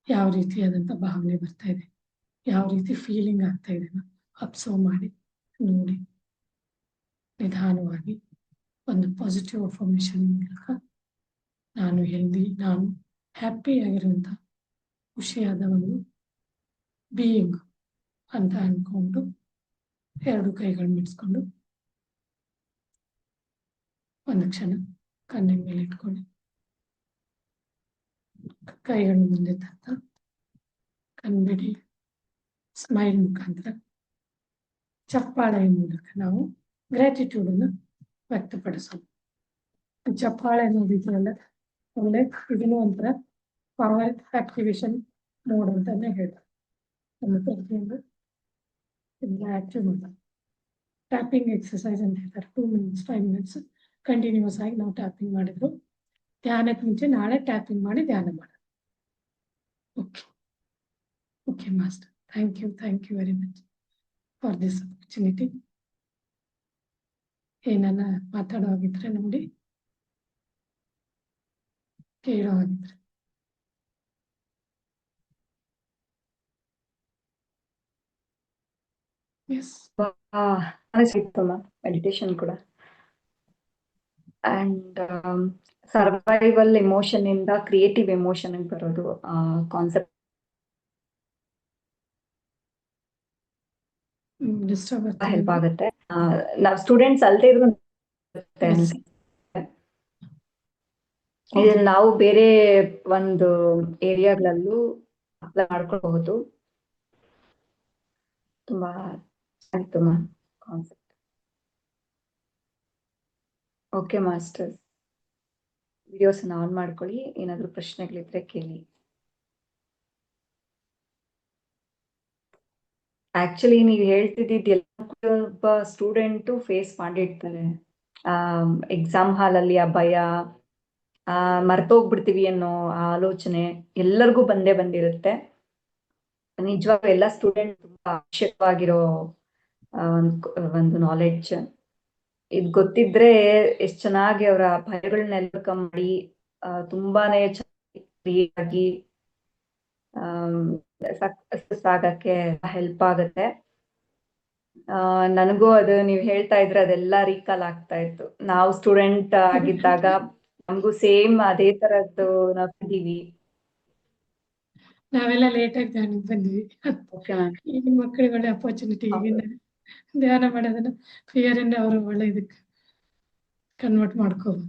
ಯಾವ ರೀತಿಯಾದಂಥ ಭಾವನೆ ಬರ್ತಾ ಇದೆ, ಯಾವ ರೀತಿ ಫೀಲಿಂಗ್ ಆಗ್ತಾ ಇದೆ ಅಬ್ಸರ್ವ್ ಮಾಡಿ ನೋಡಿ. ನಿಧಾನವಾಗಿ ಒಂದು ಪಾಸಿಟಿವ್ ಅಫರ್ಮೇಷನ್ ಮೂಲಕ ನಾನು ಹೆಲ್ದಿ, ನಾನು ಹ್ಯಾಪಿ ಆಗಿರುವಂಥ ಖುಷಿಯಾದ ಒಂದು ಬೀಯಿಂಗ್ ಅಂತ ಅನ್ಕೊಂಡು 2 ಕೈಗಳು ಮಿಡ್ಸ್ಕೊಂಡು ಒಂದು ಕ್ಷಣ ಕಣ್ಣಿನ ಮೇಲೆ ಇಟ್ಕೊಳ್ಳಿ. ಕೈಗಳು ಮುಂದೆ ತರ್ತಾ ಕಣ್ಬಿಡಿ. ಸ್ಮೈಲ್ ಮುಖಾಂತರ ಚಪ್ಪಾಳೆಯ ಮೂಲಕ ನಾವು ಗ್ರ್ಯಾಟಿಟ್ಯೂಡ್ ಅನ್ನು ವ್ಯಕ್ತಪಡಿಸೋಣ. ಚಪ್ಪಾಳೆ ಅನ್ನೋದಿದೆಯಲ್ಲ ಒಳ್ಳೆ ಇದನ್ನು ಒಂಥರ ಪವರ್ ಆಕ್ಟಿವೇಶನ್ ಮೋಡ್ ಅಂತಾನೆ ಹೇಳ್ತಾರೆ. ನಮ್ಮ ಪ್ರತಿಯೊಂದು ಆಕ್ಟಿವ್ ಮಾಡೋದು ಟ್ಯಾಪಿಂಗ್ ಎಕ್ಸಸೈಸ್ ಅಂತ ಹೇಳ್ತಾರೆ. 2 minutes 5 minutes ಕಂಟಿನ್ಯೂಸ್ ಆಗಿ ನಾವು ಟ್ಯಾಪಿಂಗ್ ಮಾಡಿದ್ರು. ಧ್ಯಾನಕ್ಕೆ ಮುಂಚೆ ನಾಳೆ ಟ್ಯಾಪಿಂಗ್ ಮಾಡಿ ಧ್ಯಾನ ಮಾಡೋಣ. Okay master, thank you very much for this opportunity. ಏನನ್ನ ಮಾತಾಡೋಗಿದ್ರೆ ನೋಡಿ. ಕೇಳೋ ಹಾಗಿದ್ರೆ. ಎಸ್ ಮೆಡಿಟೇಷನ್ ಕೂಡ ಅಂಡ್ ಸರ್ವೈವಲ್ ಎಮೋಷನ್ ಇಂದ ಕ್ರಿಯೇಟಿವ್ ಎಮೋಷನ್ ಬರೋದು ಕಾನ್ಸೆಪ್ಟ್ ಡಿಸ್ಟರ್ಬ್ ಹೆಲ್ಪ್ ಆಗುತ್ತೆ. ನಾವು ಸ್ಟೂಡೆಂಟ್ಸ್ ಅಲ್ದೇ ಇದ್ರು ಇದನ್ನ ನಾವು ಬೇರೆ ಒಂದು ಏರಿಯಾಗಳಲ್ಲೂ ಅಪ್ಲೈ ಮಾಡ್ಕೊಳ್ಬಹುದು. ತುಂಬಾ ಆಯ್ತು ma'am concept. Okay master, videos on ಮಾಡ್ಕೊಳ್ಳಿ. ಏನಾದ್ರು ಪ್ರಶ್ನೆಗಳಿದ್ರೆ ಕೇಳಿ. ಆಕ್ಚುಲಿ ನೀವು ಹೇಳ್ತಿದ್ದಿದ್ದು ಒಬ್ಬ ಸ್ಟೂಡೆಂಟು ಫೇಸ್ ಮಾಡಿರ್ತಾರೆ. ಎಕ್ಸಾಮ್ ಹಾಲಲ್ಲಿ ಆ ಭಯ, ಮರ್ತೋಗ್ಬಿಡ್ತೀವಿ ಅನ್ನೋ ಆಲೋಚನೆ ಎಲ್ಲರಿಗೂ ಬಂದೇ ಬಂದಿರುತ್ತೆ. ನಿಜವಾಗ್ಲೂ ಎಲ್ಲ ಸ್ಟೂಡೆಂಟ್ ತುಂಬಾ ಅವಶ್ಯಕವಾಗಿರೋ ಒಂದು ನಾಲೆಡ್ಜ್. ಇದು ಗೊತ್ತಿದ್ರೆ ಎಷ್ಟ್ ಚೆನ್ನಾಗಿ ಅವರ ಭಯಗಳನ್ನೆಲ್ಲ ಕಮ್ಮಿ ಮಾಡಿ ತುಂಬಾನೇ ಚೆನ್ನಾಗಿ ಸಕ್ಸಸ್ ಆಗಕ್ಕೆ ಹೆಲ್ಪ್ ಆಗುತ್ತೆ. ನನಗೂ ಅದು ನೀವು ಹೇಳ್ತಾ ಇದ್ರೆ ಅದೆಲ್ಲ ರೀಕಾಲ್ ಆಗ್ತಾ ಇತ್ತು. ನಾವು ಸ್ಟೂಡೆಂಟ್ ಆಗಿದ್ದಾಗ ನಮಗೂ ಸೇಮ್ ಅದೇ ತರದ್ದು ನಾವು ಇದ್ದೀವಿ. ನಾವೆಲ್ಲ ಲೇಟ್ ಆಗಿ ಧ್ಯಾನಕ್ಕೆ ಬಂದ್ವಿ. ಈಗ ಮಕ್ಕಳಿಗೆ ಒಳ್ಳೆ ಅಪರ್ಚುನಿಟಿ. ಈಗಿನ ಧ್ಯಾನ ಮಾಡೋದನ್ನ ಫಿಯರ್ ಇಂದ ಅವರು ಒಳ್ಳೆ ಇದಕ್ಕೆ ಕನ್ವರ್ಟ್ ಮಾಡ್ಕೋಬಹುದು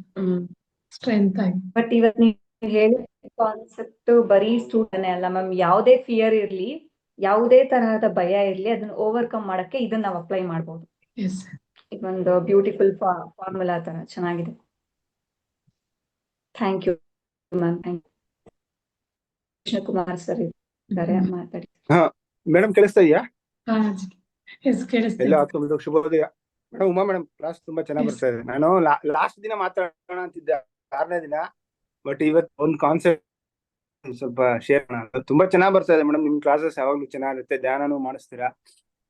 ಸ್ಟ್ರೆಂತ್ ಆಗಿ. ಬಟ್ ಇವತ್ತು ನೀವು ಹೇಳಿದ ಕಾನ್ಸೆಪ್ಟ್ ಬರೀ ಸ್ಟೂಡೆಂಟ್ ಅಲ್ಲ ಮ್ಯಾಮ್, ಯಾವುದೇ ಫಿಯರ್ ಇರ್ಲಿ, ಯಾವುದೇ ತರಹದ ಭಯ ಇರ್ಲಿ, ಅದನ್ನ ಓವರ್ಕಮ್ ಮಾಡಕ್ಕೆ ಇದನ್ನ ನಾವು ಅಪ್ಲೈ ಮಾಡಬಹುದು. ಇದೊಂದು ಬ್ಯೂಟಿಫುಲ್ ಫಾರ್ಮುಲಾ ತರ ಚೆನ್ನಾಗಿದೆ. Thank you ma'am. Thank you. Krishnakumar sir ಇದ್ದಾರೆ, ಮಾತಾಡಿ. ಮೇಡಮ್ ಕೇಳಿಸ್ತಾ ಇದೆಯಾ? ಎಲ್ಲ ಶುಭೋದಯ ಮೇಡಮ್. ಉಮಾ ಮೇಡಮ್ ಕ್ಲಾಸ್ ತುಂಬಾ ಚೆನ್ನಾಗಿ ಬರ್ತಾ ಇದೆ. ನಾನು ಲಾಸ್ಟ್ ದಿನ ಮಾತಾಡೋಣ ಅಂತಿದ್ದೆ, 6ನೇ ದಿನ. ಬಟ್ ಇವತ್ತು ಒಂದು ಕಾನ್ಸೆಪ್ಟ್ ಸ್ವಲ್ಪ ಶೇರ್ ಮಾಡೋಣ. ತುಂಬಾ ಚೆನ್ನಾಗಿ ಬರ್ತಾ ಇದೆ ಮೇಡಮ್. ನಿಮ್ ಕ್ಲಾಸಸ್ ಯಾವಾಗ್ಲೂ ಚೆನ್ನಾಗಿರುತ್ತೆ, ಧ್ಯಾನನೂ ಮಾಡಿಸ್ತೀರಾ.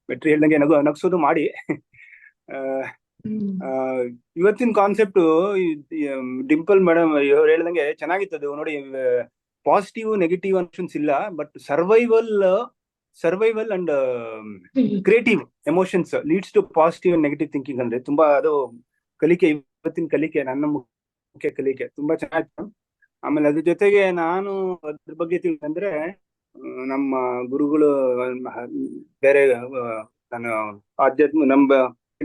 ಬೆಟ್ರಿ ಹೇಳ್ದಂಗೆ ನಗ್ಸೋದು ಮಾಡಿ. ಇವತ್ತಿನ ಕಾನ್ಸೆಪ್ಟ್ ಡಿಂಪಲ್ ಮೇಡಮ್ ಇವ್ರು ಹೇಳ್ದಂಗೆ ಚೆನ್ನಾಗಿತ್ತು ನೋಡಿ. ಪಾಸಿಟಿವ್ ನೆಗೆಟಿವ್ ಅನ್ಷನ್ಸ್ ಇಲ್ಲ, but survival and creative emotions leads to positive and negative thinking ಅಂದ್ರೆ ತುಂಬಾ ಅದು ಕಲಿಕೆ, ಇವತ್ತಿನ ಕಲಿಕೆ, ನನ್ನ ಮುಖ್ಯ ಕಲಿಕೆ ತುಂಬಾ ಚೆನ್ನಾಗಿತ್ತು. ಆಮೇಲೆ ಅದ್ರ ಜೊತೆಗೆ ನಾನು ಅದ್ರ ಬಗ್ಗೆ ತಿಳಿದಂದ್ರೆ ನಮ್ಮ ಗುರುಗಳು ಬೇರೆ ನಾನು ಆಧ್ಯಾತ್ಮ ನಮ್ಮ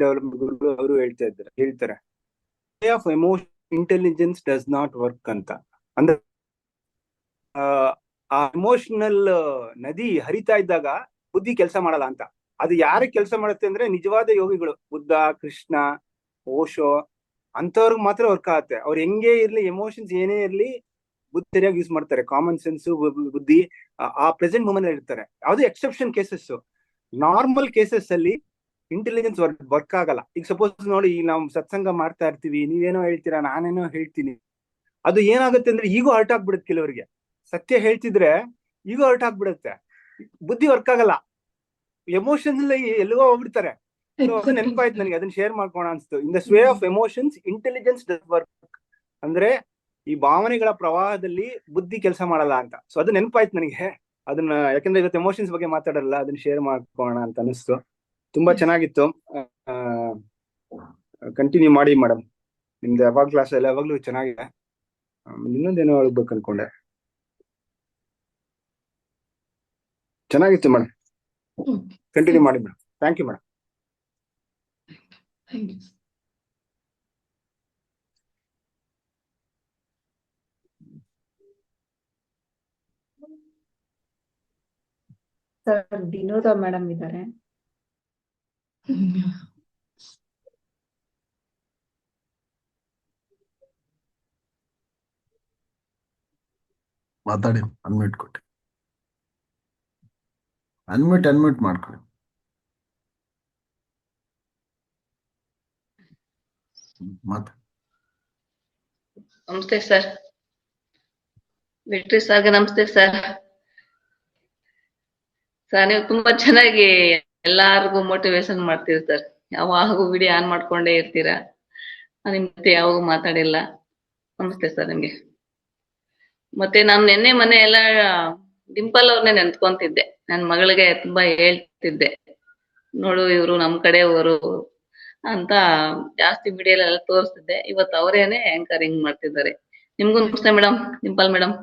ಡೆವಲಪ್ಮೆಂಟ್ ಗುರುಗಳು ಅವರು ಹೇಳ್ತಾರೆ way of emotion intelligence does not work ಅಂತ. ಅಂದ್ರೆ ಆ ಎಮೋಷನಲ್ ನದಿ ಹರಿತಾ ಇದ್ದಾಗ ಬುದ್ಧಿ ಕೆಲಸ ಮಾಡಲ್ಲ ಅಂತ. ಅದು ಯಾರಿಗೆ ಕೆಲಸ ಮಾಡುತ್ತೆ ಅಂದ್ರೆ ನಿಜವಾದ ಯೋಗಿಗಳು, ಬುದ್ಧ, ಕೃಷ್ಣ, ಓಶೋ ಅಂತವ್ರಿಗೆ ಮಾತ್ರ ವರ್ಕ್ ಆಗುತ್ತೆ. ಅವ್ರು ಹೆಂಗೇ ಇರ್ಲಿ, ಎಮೋಷನ್ಸ್ ಏನೇ ಇರ್ಲಿ, ಬುದ್ಧಿ ಸರಿಯಾಗಿ ಯೂಸ್ ಮಾಡ್ತಾರೆ. ಕಾಮನ್ ಸೆನ್ಸ್, ಬುದ್ಧಿ ಆ ಪ್ರೆಸೆಂಟ್ ಮೂಮೆಂಟ್ ಇರ್ತಾರೆ. ಯಾವ್ದು ಎಕ್ಸೆಪ್ಷನ್ ಕೇಸಸ್. ನಾರ್ಮಲ್ ಕೇಸಸ್ ಅಲ್ಲಿ ಇಂಟೆಲಿಜೆನ್ಸ್ ವರ್ಕ್ ಆಗಲ್ಲ. ಈಗ ಸಪೋಸ್ ನೋಡಿ, ಈಗ ನಾವು ಸತ್ಸಂಗ ಮಾಡ್ತಾ ಇರ್ತೀವಿ, ನೀವೇನೋ ಹೇಳ್ತೀರಾ, ನಾನೇನೋ ಹೇಳ್ತೀನಿ. ಅದು ಏನಾಗುತ್ತೆ ಅಂದ್ರೆ ಈಗೋ ಹರ್ಟ್ ಆಗ್ಬಿಡುತ್ತೆ ಕೆಲವರಿಗೆ. ಸತ್ಯ ಹೇಳ್ತಿದ್ರೆ ಈಗೋ ಹರ್ಟ್ ಆಗ್ಬಿಡುತ್ತೆ, ಬುದ್ಧಿ ವರ್ಕ್ ಆಗಲ್ಲ, ಎಮೋಷನ್ಸ್ ಎಲ್ಲೋ ಹೋಗ್ಬಿಡ್ತಾರೆ. ಸೊ ಅದು ನೆನಪಾಯ್ತು ನನಗೆ, ಅದನ್ನ ಶೇರ್ ಮಾಡ್ಕೋಣ ಅನ್ಸ್ತು. In the way of emotions intelligence does work ಅಂದ್ರೆ ಈ ಭಾವನೆಗಳ ಪ್ರವಾಹದಲ್ಲಿ ಬುದ್ಧಿ ಕೆಲಸ ಮಾಡಲ್ಲ ಅಂತ. ಸೊ ಅದು ನೆನಪಾಯ್ತು ನನಗೆ. ಅದನ್ನ ಯಾಕಂದ್ರೆ ಇವತ್ತು ಎಮೋಷನ್ಸ್ ಬಗ್ಗೆ ಮಾತಾಡಲ್ಲ, ಅದನ್ನ ಶೇರ್ ಮಾಡ್ಕೋಣ ಅಂತ ಅನಿಸ್ತು. ತುಂಬಾ ಚೆನ್ನಾಗಿತ್ತು. ಕಂಟಿನ್ಯೂ ಮಾಡಿ ಮೇಡಮ್, ನಿಮ್ದು ಯಾವಾಗ ಕ್ಲಾಸ್ ಎಲ್ಲ ಯಾವಾಗ್ಲೂ ಚೆನ್ನಾಗಿದೆ. ಇನ್ನೊಂದೇನೋ ಹೇಳ್ಬೇಕು ಅನ್ಕೊಂಡೆ. ಚೆನ್ನಾಗಿತ್ತು ಮೇಡಮ್, ಕಂಟಿನ್ಯೂ ಮಾಡಿ madam. Thank you madam. Sir Vinoda madam ಇದ್ದಾರೆ. ಮಾತಾಡಿ, ಅನ್ಮ್ಯೂಟ್ ಕೊಟ್ಟು. ಅನ್ಮ್ಯೂಟ್ ಮಾಡ್ಕೊಳ್ಳಿ. ನಮಸ್ತೆ ಸರ್. ವಿಕ್ಟ್ರಿ ಸರ್ಗೆ ನಮಸ್ತೆ ಸರ್. ಸರ್ ನೀವು ತುಂಬಾ ಚೆನ್ನಾಗಿ ಎಲ್ಲಾರ್ಗು ಮೋಟಿವೇಶನ್ ಮಾಡ್ತೀರಿ ಸರ್. ಯಾವಾಗೂ ವಿಡಿಯೋ ಆನ್ ಮಾಡ್ಕೊಂಡೇ ಇರ್ತೀರಾ. ನಿಮ್ ಜೊತೆ ಯಾವಾಗೂ ಮಾತಾಡಿಲ್ಲ. ನಮಸ್ತೆ ಸರ್ ನಿಮ್ಗೆ. ಮತ್ತೆ ನಾನು ನಿನ್ನೆ ಮನೆ ಎಲ್ಲ ಡಿಂಪಲ್ ಅವ್ರನ್ನೇ ನೆನ್ಸ್ಕೊಂತಿದ್ದೆ. ನನ್ ಮಗಳಿಗೆ ತುಂಬಾ ಹೇಳ್ತಿದ್ದೆ, ನೋಡು ಇವ್ರು ನಮ್ ಕಡೆಯವರು ಅಂತ ಜಾಸ್ತಿ ಮೀಡಿಯಾ ತೋರಿಸ್ತಿದ್ದೆ. ಇವತ್ತು ಅವರೇನೆ ಆಂಕರಿಂಗ್ ಮಾಡ್ತಿದ್ದಾರೆ. ನಿಮ್ಗೂ ನಮಸ್ತೆ ಮೇಡಮ್, ಡಿಂಪಲ್ ಮೇಡಮ್.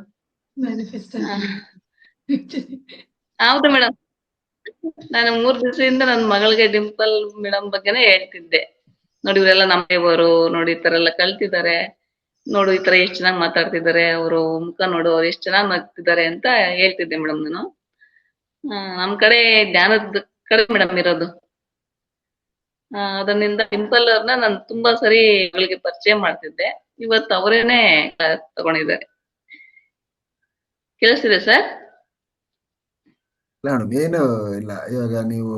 ಮ್ಯಾನಿಫೆಸ್ಟ್ ಹೌದು ಮೇಡಮ್, ನಾನು 3 ದಿವಸದಿಂದ ನನ್ನ ಮಗಳಿಗೆ ಡಿಂಪಲ್ ಮೇಡಮ್ ಬಗ್ಗೆನೇ ಹೇಳ್ತಿದ್ದೆ. ನೋಡಿ ಇವರೆಲ್ಲ ನಮ್ಮವರು, ನೋಡಿ ಈ ತರ ಎಲ್ಲ ಕಲ್ತಿದ್ದಾರೆ, ನೋಡು ಈ ತರ ಎಷ್ಟ್ ಚೆನ್ನಾಗಿ ಮಾತಾಡ್ತಿದ್ದಾರೆ, ಅವರು ಮುಖ ನೋಡು ಅವ್ರು ಎಷ್ಟ್ ಚೆನ್ನಾಗಿ ನಗ್ತಿದ್ದಾರೆ ಅಂತ ಹೇಳ್ತಿದ್ದೆ ಮೇಡಮ್ ನಾನು. ನಮ್ ಕಡೆ ಜ್ಞಾನದ ಕಡೆ ಮೇಡಮ್ ಇರೋದು. ಅದರಿಂದ ಡಿಂಪಲ್ ಅವ್ರನ್ನ ನಾನು ತುಂಬಾ ಸರಿ ಅವಳಿಗೆ ಪರಿಚಯ ಮಾಡ್ತಿದ್ದೆ. ಇವತ್ತು ಅವರೇನೆ ತಗೊಂಡಿದ್ದಾರೆ. ಕೇಳಿಸ್ತಿದೆ ಸರ್? ಇಲ್ಲ ಮೇಡಮ್, ಏನು ಇಲ್ಲ. ಇವಾಗ ನೀವು